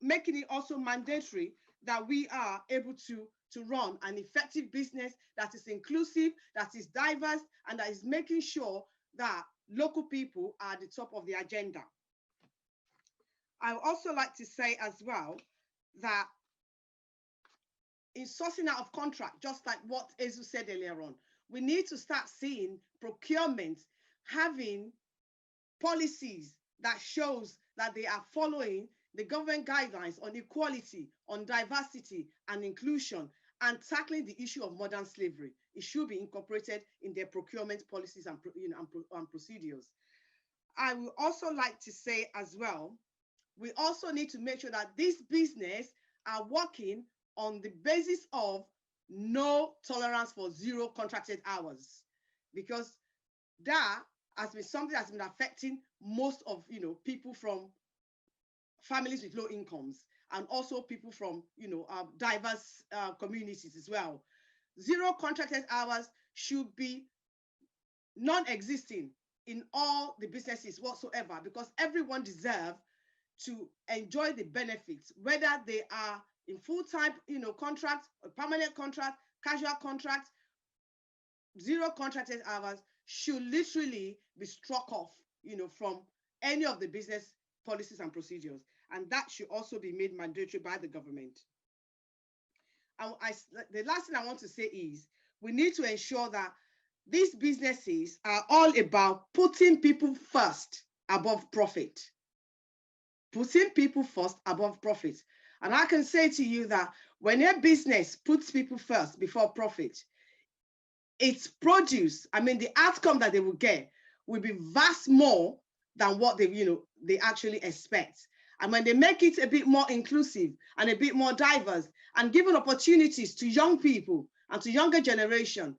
making it also mandatory that we are able to run an effective business that is inclusive, that is diverse, and that is making sure that local people are at the top of the agenda. I would also like to say as well that in sourcing out of contract, just like what Hazel said earlier on, we need to start seeing procurement having policies that shows that they are following the government guidelines on equality, on diversity and inclusion, and tackling the issue of modern slavery. It should be incorporated in their procurement policies and procedures. I would also like to say as well, we also need to make sure that this business are working on the basis of no tolerance for zero contracted hours, because that has been something that's been affecting most of people from families with low incomes, and also people from diverse communities as well. Zero contracted hours should be non-existing in all the businesses whatsoever, because everyone deserves to enjoy the benefits, whether they are in full-time contract, a permanent contract, casual contract. Zero contracted hours should literally be struck off from any of the business policies and procedures, and that should also be made mandatory by the government. And the last thing I want to say is we need to ensure that these businesses are all about putting people first above profit. Putting people first above profit. And I can say to you that when a business puts people first before profit, its produce, the outcome that they will get will be vast more than what they actually expect. And when they make it a bit more inclusive and a bit more diverse, and giving opportunities to young people and to younger generation,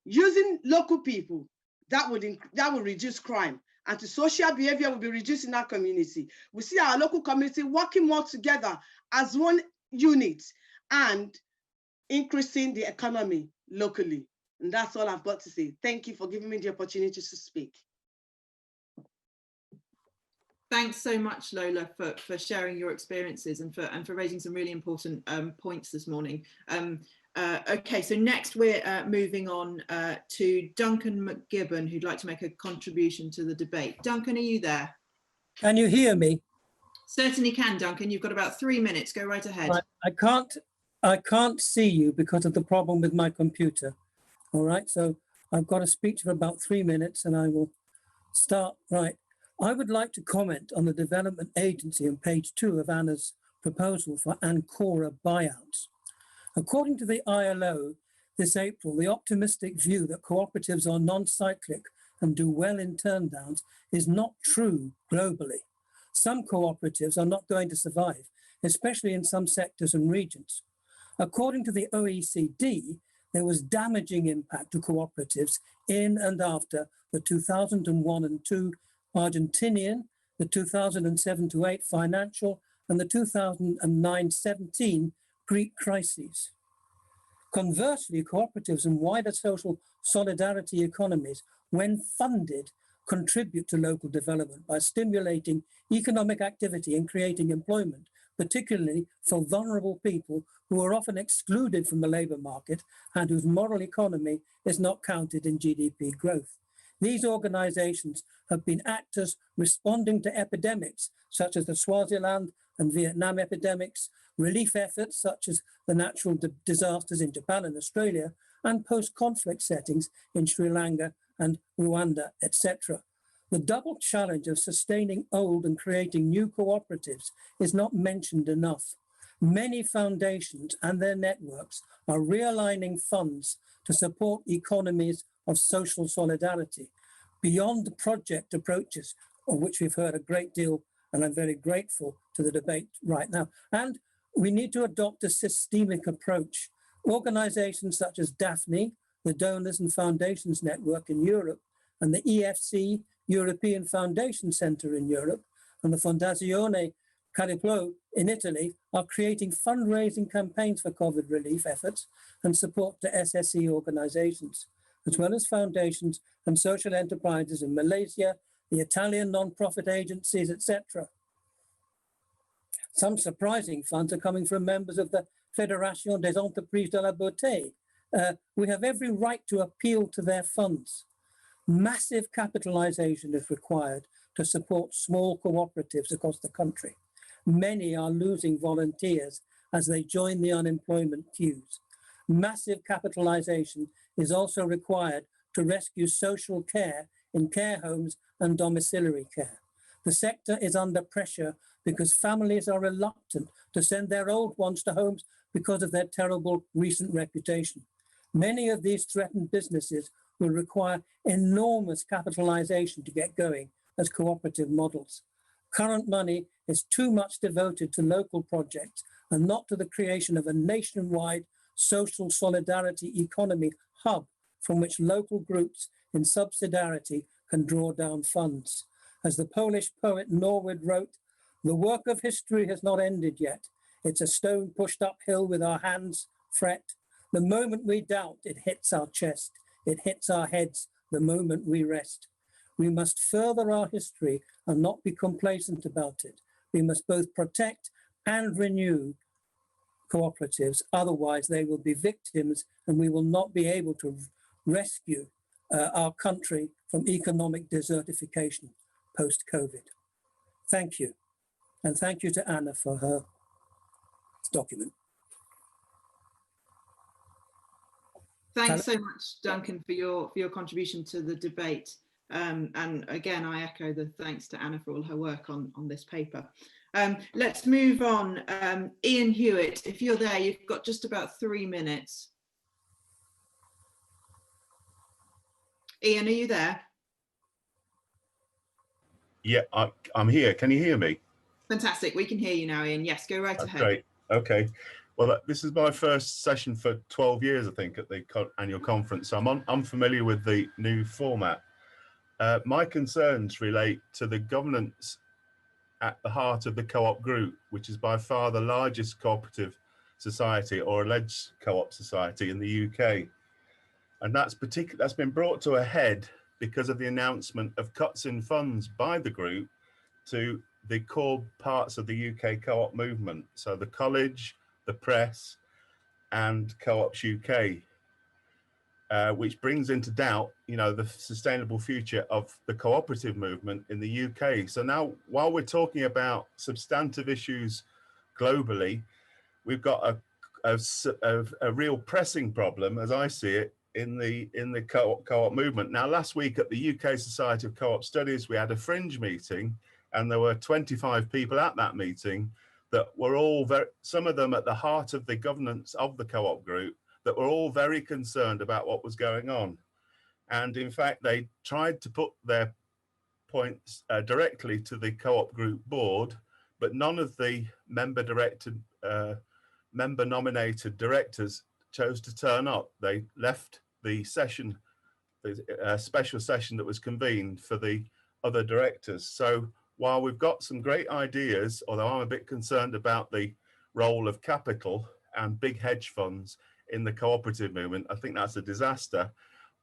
using local people, that will reduce crime, and to social behavior will be reduced in our community. We see our local community working more together as one unit and increasing the economy locally. And that's all I've got to say. Thank you for giving me the opportunity to speak. Thanks so much, Lola, for sharing your experiences and for raising some really important points this morning. Okay, so next we're moving on to Duncan Mcgibbon, who'd like to make a contribution to the debate. Duncan, are you there? Can you hear me? Certainly can, Duncan. You've got about 3 minutes. Go right ahead. I can't see you because of the problem with my computer. All right, so I've got a speech for about 3 minutes, and I will start right. I would like to comment on the development agency on page 2 of Anna's proposal for Ancora buyouts. According to the ILO this April, the optimistic view that cooperatives are non-cyclic and do well in turndowns is not true globally. Some cooperatives are not going to survive, especially in some sectors and regions. According to the OECD, there was damaging impact to cooperatives in and after the 2001 and 2 Argentinian, the 2007-8 financial, and the 2009-17 Greek crises. Conversely, cooperatives and wider social solidarity economies, when funded, contribute to local development by stimulating economic activity and creating employment, particularly for vulnerable people who are often excluded from the labour market and whose moral economy is not counted in GDP growth. These organisations have been actors responding to epidemics such as the Swaziland and Vietnam epidemics, relief efforts such as the natural disasters in Japan and Australia, and post-conflict settings in Sri Lanka and Rwanda, etc. The double challenge of sustaining old and creating new cooperatives is not mentioned enough. Many foundations and their networks are realigning funds to support economies of social solidarity beyond the project approaches, of which we've heard a great deal, and I'm very grateful to the debate right now. And we need to adopt a systemic approach. Organizations such as Daphne, the Donors and Foundations Network in Europe, and the EFC, European Foundation Center in Europe, and the Fondazione Cariplo in Italy are creating fundraising campaigns for COVID relief efforts and support to SSE organizations, as well as foundations and social enterprises in Malaysia, the Italian non-profit agencies, etc. Some surprising funds are coming from members of the Fédération des Entreprises de la Beauté. We have every right to appeal to their funds. Massive capitalization is required to support small cooperatives across the country. Many are losing volunteers as they join the unemployment queues. Massive capitalization is also required to rescue social care in care homes and domiciliary care. The sector is under pressure because families are reluctant to send their old ones to homes because of their terrible recent reputation. Many of these threatened businesses will require enormous capitalization to get going as cooperative models. Current money is too much devoted to local projects and not to the creation of a nationwide social solidarity economy hub from which local groups in subsidiarity can draw down funds. As the Polish poet Norris wrote, "The work of history has not ended yet. It's a stone pushed uphill with our hands fret. The moment we doubt, it hits our chest. It hits our heads the moment we rest." We must further our history and not be complacent about it. We must both protect and renew cooperatives. Otherwise, they will be victims and we will not be able to rescue our country from economic desertification post-COVID. Thank you. And thank you to Anna for her document. Thanks so much, Duncan, for your contribution to the debate. And again, I echo the thanks to Anna for all her work on this paper. Let's move on. Ian Hewitt, if you're there, you've got just about 3 minutes. Ian, are you there? Yeah, I'm here. Can you hear me? Fantastic. We can hear you now, Ian. Yes, go right ahead. Great. Okay. Well, this is my first session for 12 years, I think, at the annual conference. So I'm unfamiliar with the new format. My concerns relate to the governance at the heart of the co-op group, which is by far the largest cooperative society or alleged co-op society in the UK. And that's been brought to a head because of the announcement of cuts in funds by the group to the core parts of the UK co-op movement. So the college, the press, and Co-ops UK, which brings into doubt, the sustainable future of the cooperative movement in the UK. So now, while we're talking about substantive issues globally, we've got a real pressing problem, as I see it, in the co-op movement. Now, last week at the UK Society of Co-op Studies, we had a fringe meeting, and there were 25 people at that meeting that were all some of them at the heart of the governance of the co-op group, that were all very concerned about what was going on. And in fact, they tried to put their points directly to the co-op group board, but none of the member nominated directors chose to turn up. They left the session, the special session that was convened for the other directors. So while we've got some great ideas, although I'm a bit concerned about the role of capital and big hedge funds in the cooperative movement, I think that's a disaster.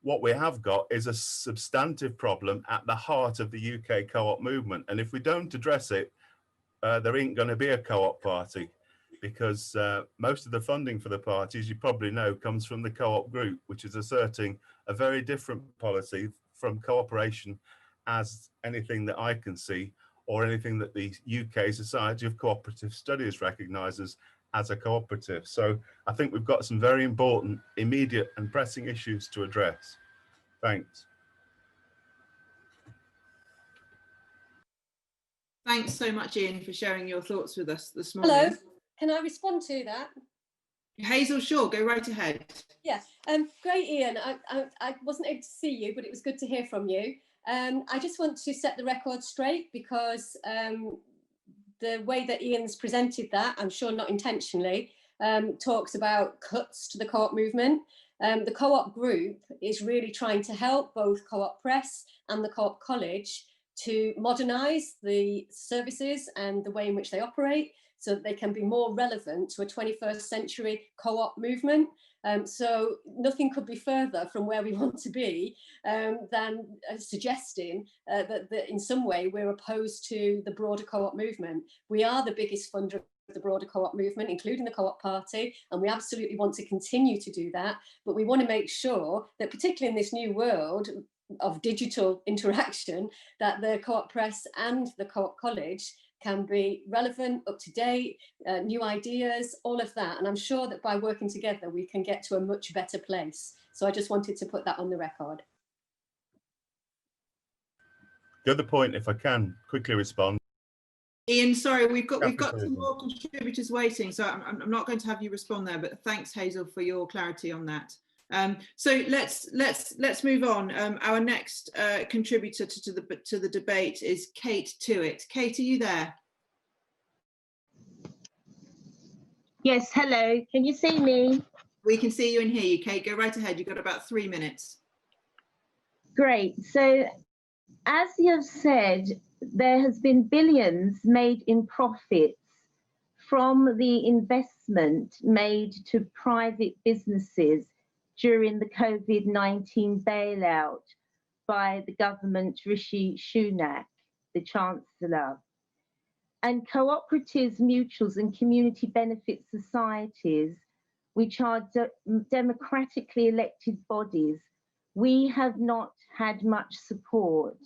What we have got is a substantive problem at the heart of the UK co-op movement. And if we don't address it, there ain't going to be a co-op party, because most of the funding for the party, as you probably know, comes from the co-op group, which is asserting a very different policy from cooperation as anything that I can see, or anything that the UK Society of Cooperative Studies recognises as a cooperative. So I think we've got some very important, immediate and pressing issues to address. Thanks. Thanks so much, Ian, for sharing your thoughts with us this morning. Can I respond to that? Hazel, sure, go right ahead. Yeah, great, Ian. I wasn't able to see you, but it was good to hear from you. I just want to set the record straight because the way that Ian's presented that, I'm sure not intentionally, talks about cuts to the co-op movement. The co-op group is really trying to help both Co-op Press and the Co-op College to modernise the services and the way in which they operate so that they can be more relevant to a 21st century co-op movement. So nothing could be further from where we want to be than suggesting that in some way we're opposed to the broader co-op movement. We are the biggest funder of the broader co-op movement, including the Co-op Party, and we absolutely want to continue to do that. But we want to make sure that, particularly in this new world of digital interaction, that the Co-op Press and the Co-op College can be relevant, up to date, new ideas, all of that. And I'm sure that by working together, we can get to a much better place. So I just wanted to put that on the record. The other point, if I can quickly respond. Ian, sorry, we've got some more contributors waiting, so I'm not going to have you respond there, but thanks, Hazel, for your clarity on that. So let's move on. Our next contributor to the debate is Kate Tuitt. Kate, are you there? Yes, hello. Can you see me? We can see you and hear you, Kate. Go right ahead. You've got about 3 minutes. Great. So, as you have said, there has been billions made in profits from the investment made to private businesses during the COVID-19 bailout by the government, Rishi Sunak, the Chancellor. And cooperatives, mutuals and community benefit societies, which are democratically elected bodies, we have not had much support.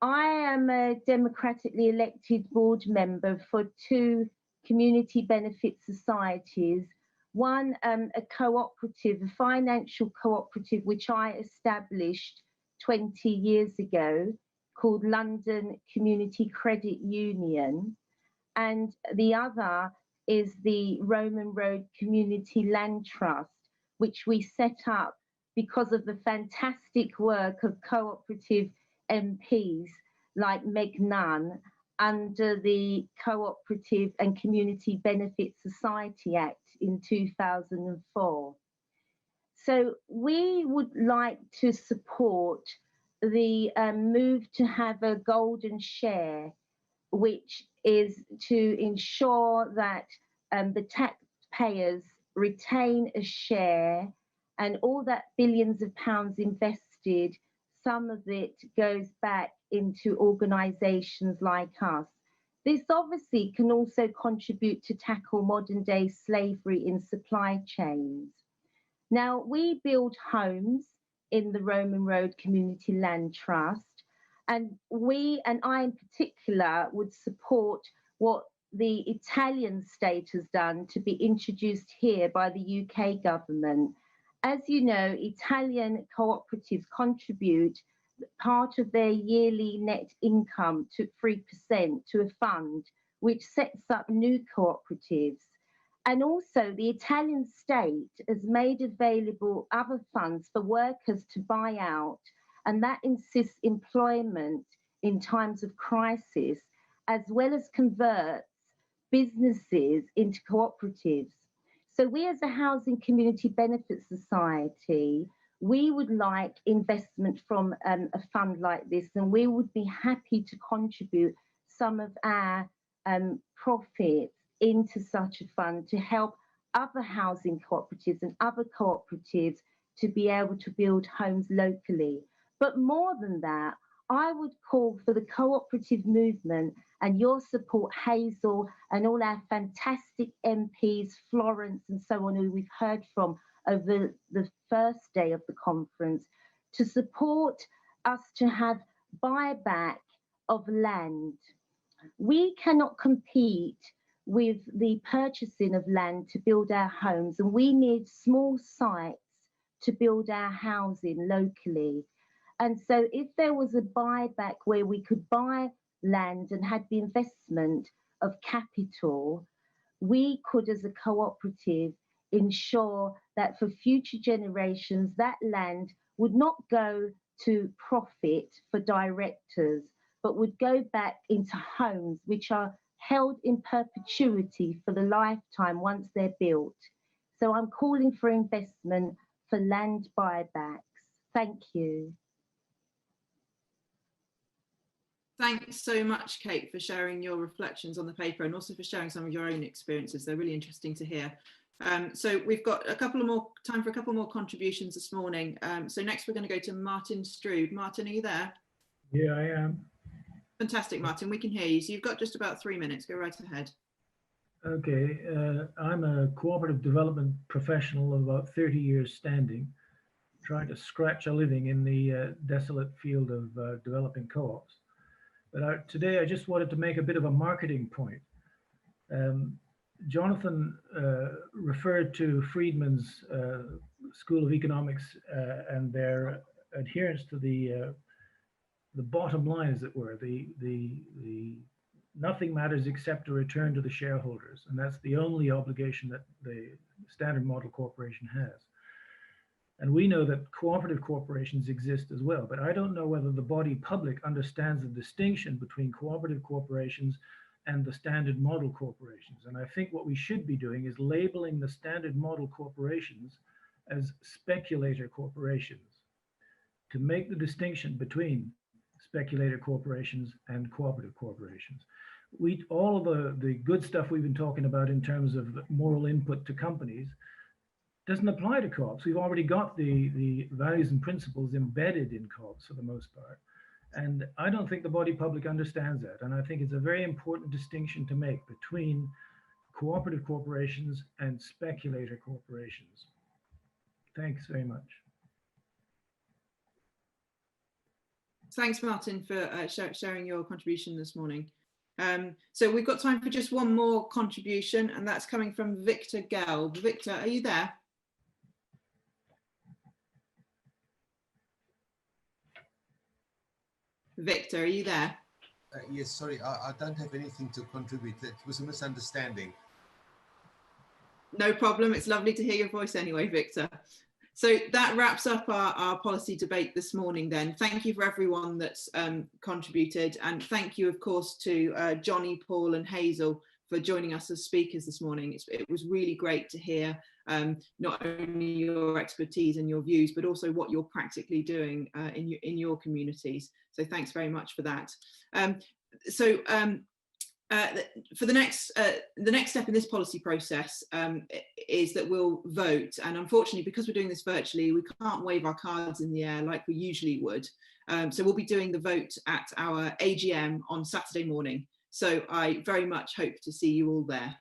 I am a democratically elected board member for 2 community benefit societies. One, a cooperative, a financial cooperative, which I established 20 years ago, called London Community Credit Union. And the other is the Roman Road Community Land Trust, which we set up because of the fantastic work of cooperative MPs like Meg Nunn under the Cooperative and Community Benefit Society Act in 2004. So we would like to support the move to have a golden share, which is to ensure that the taxpayers retain a share, and all that billions of pounds invested, some of it goes back into organisations like us. This obviously can also contribute to tackle modern day slavery in supply chains. Now, we build homes in the Roman Road Community Land Trust, and I in particular would support what the Italian state has done to be introduced here by the UK government. As you know, Italian cooperatives contribute part of their yearly net income to 3% to a fund which sets up new cooperatives. And also the Italian state has made available other funds for workers to buy out, and that insists employment in times of crisis, as well as converts businesses into cooperatives. So we as a Housing Community Benefit Society, we would like investment from a fund like this, and we would be happy to contribute some of our profits into such a fund to help other housing cooperatives and other cooperatives to be able to build homes locally. But more than that, I would call for the cooperative movement and your support, Hazel, and all our fantastic MPs, Florence and so on, who we've heard from over the first day of the conference, to support us to have buyback of land. We cannot compete with the purchasing of land to build our homes, and we need small sites to build our housing locally. And so if there was a buyback where we could buy land and had the investment of capital, we could, as a cooperative, ensure that for future generations, that land would not go to profit for directors, but would go back into homes which are held in perpetuity for the lifetime once they're built. So I'm calling for investment for land buybacks. Thank you. Thanks so much, Kate, for sharing your reflections on the paper and also for sharing some of your own experiences. They're really interesting to hear. So we've got time for a couple more contributions this morning. So next we're going to go to Martin Strude. Martin, are you there? Yeah, I am. Fantastic, Martin. We can hear you. So you've got just about 3 minutes. Go right ahead. Okay, I'm a cooperative development professional of about 30 years standing, trying to scratch a living in the desolate field of developing co-ops. But today I just wanted to make a bit of a marketing point. Jonathan referred to Friedman's School of Economics and their adherence to the bottom line, as it were, the nothing matters except a return to the shareholders, and that's the only obligation that the standard model corporation has. And we know that cooperative corporations exist as well, but I don't know whether the body public understands the distinction between cooperative corporations and the standard model corporations. And I think what we should be doing is labeling the standard model corporations as speculator corporations to make the distinction between speculator corporations and cooperative corporations. All of the good stuff we've been talking about in terms of moral input to companies doesn't apply to co-ops. We've already got the values and principles embedded in co-ops for the most part. And I don't think the body public understands that. And I think it's a very important distinction to make between cooperative corporations and speculator corporations. Thanks very much. Thanks, Martin, for sharing your contribution this morning. So we've got time for just one more contribution, and that's coming from Victor Gelb. Victor, are you there? Victor, are you there? Yes, sorry, I don't have anything to contribute. It was a misunderstanding. No problem. It's lovely to hear your voice anyway, Victor. So that wraps up our policy debate this morning then. Thank you for everyone that's contributed, and thank you, of course, to Johnny, Paul and Hazel for joining us as speakers this morning. It was really great to hear not only your expertise and your views, but also what you're practically doing in your communities. So thanks very much for that. For the next step in this policy process is that we'll vote, and unfortunately, because we're doing this virtually, we can't wave our cards in the air like we usually would. So we'll be doing the vote at our AGM on Saturday morning. So I very much hope to see you all there.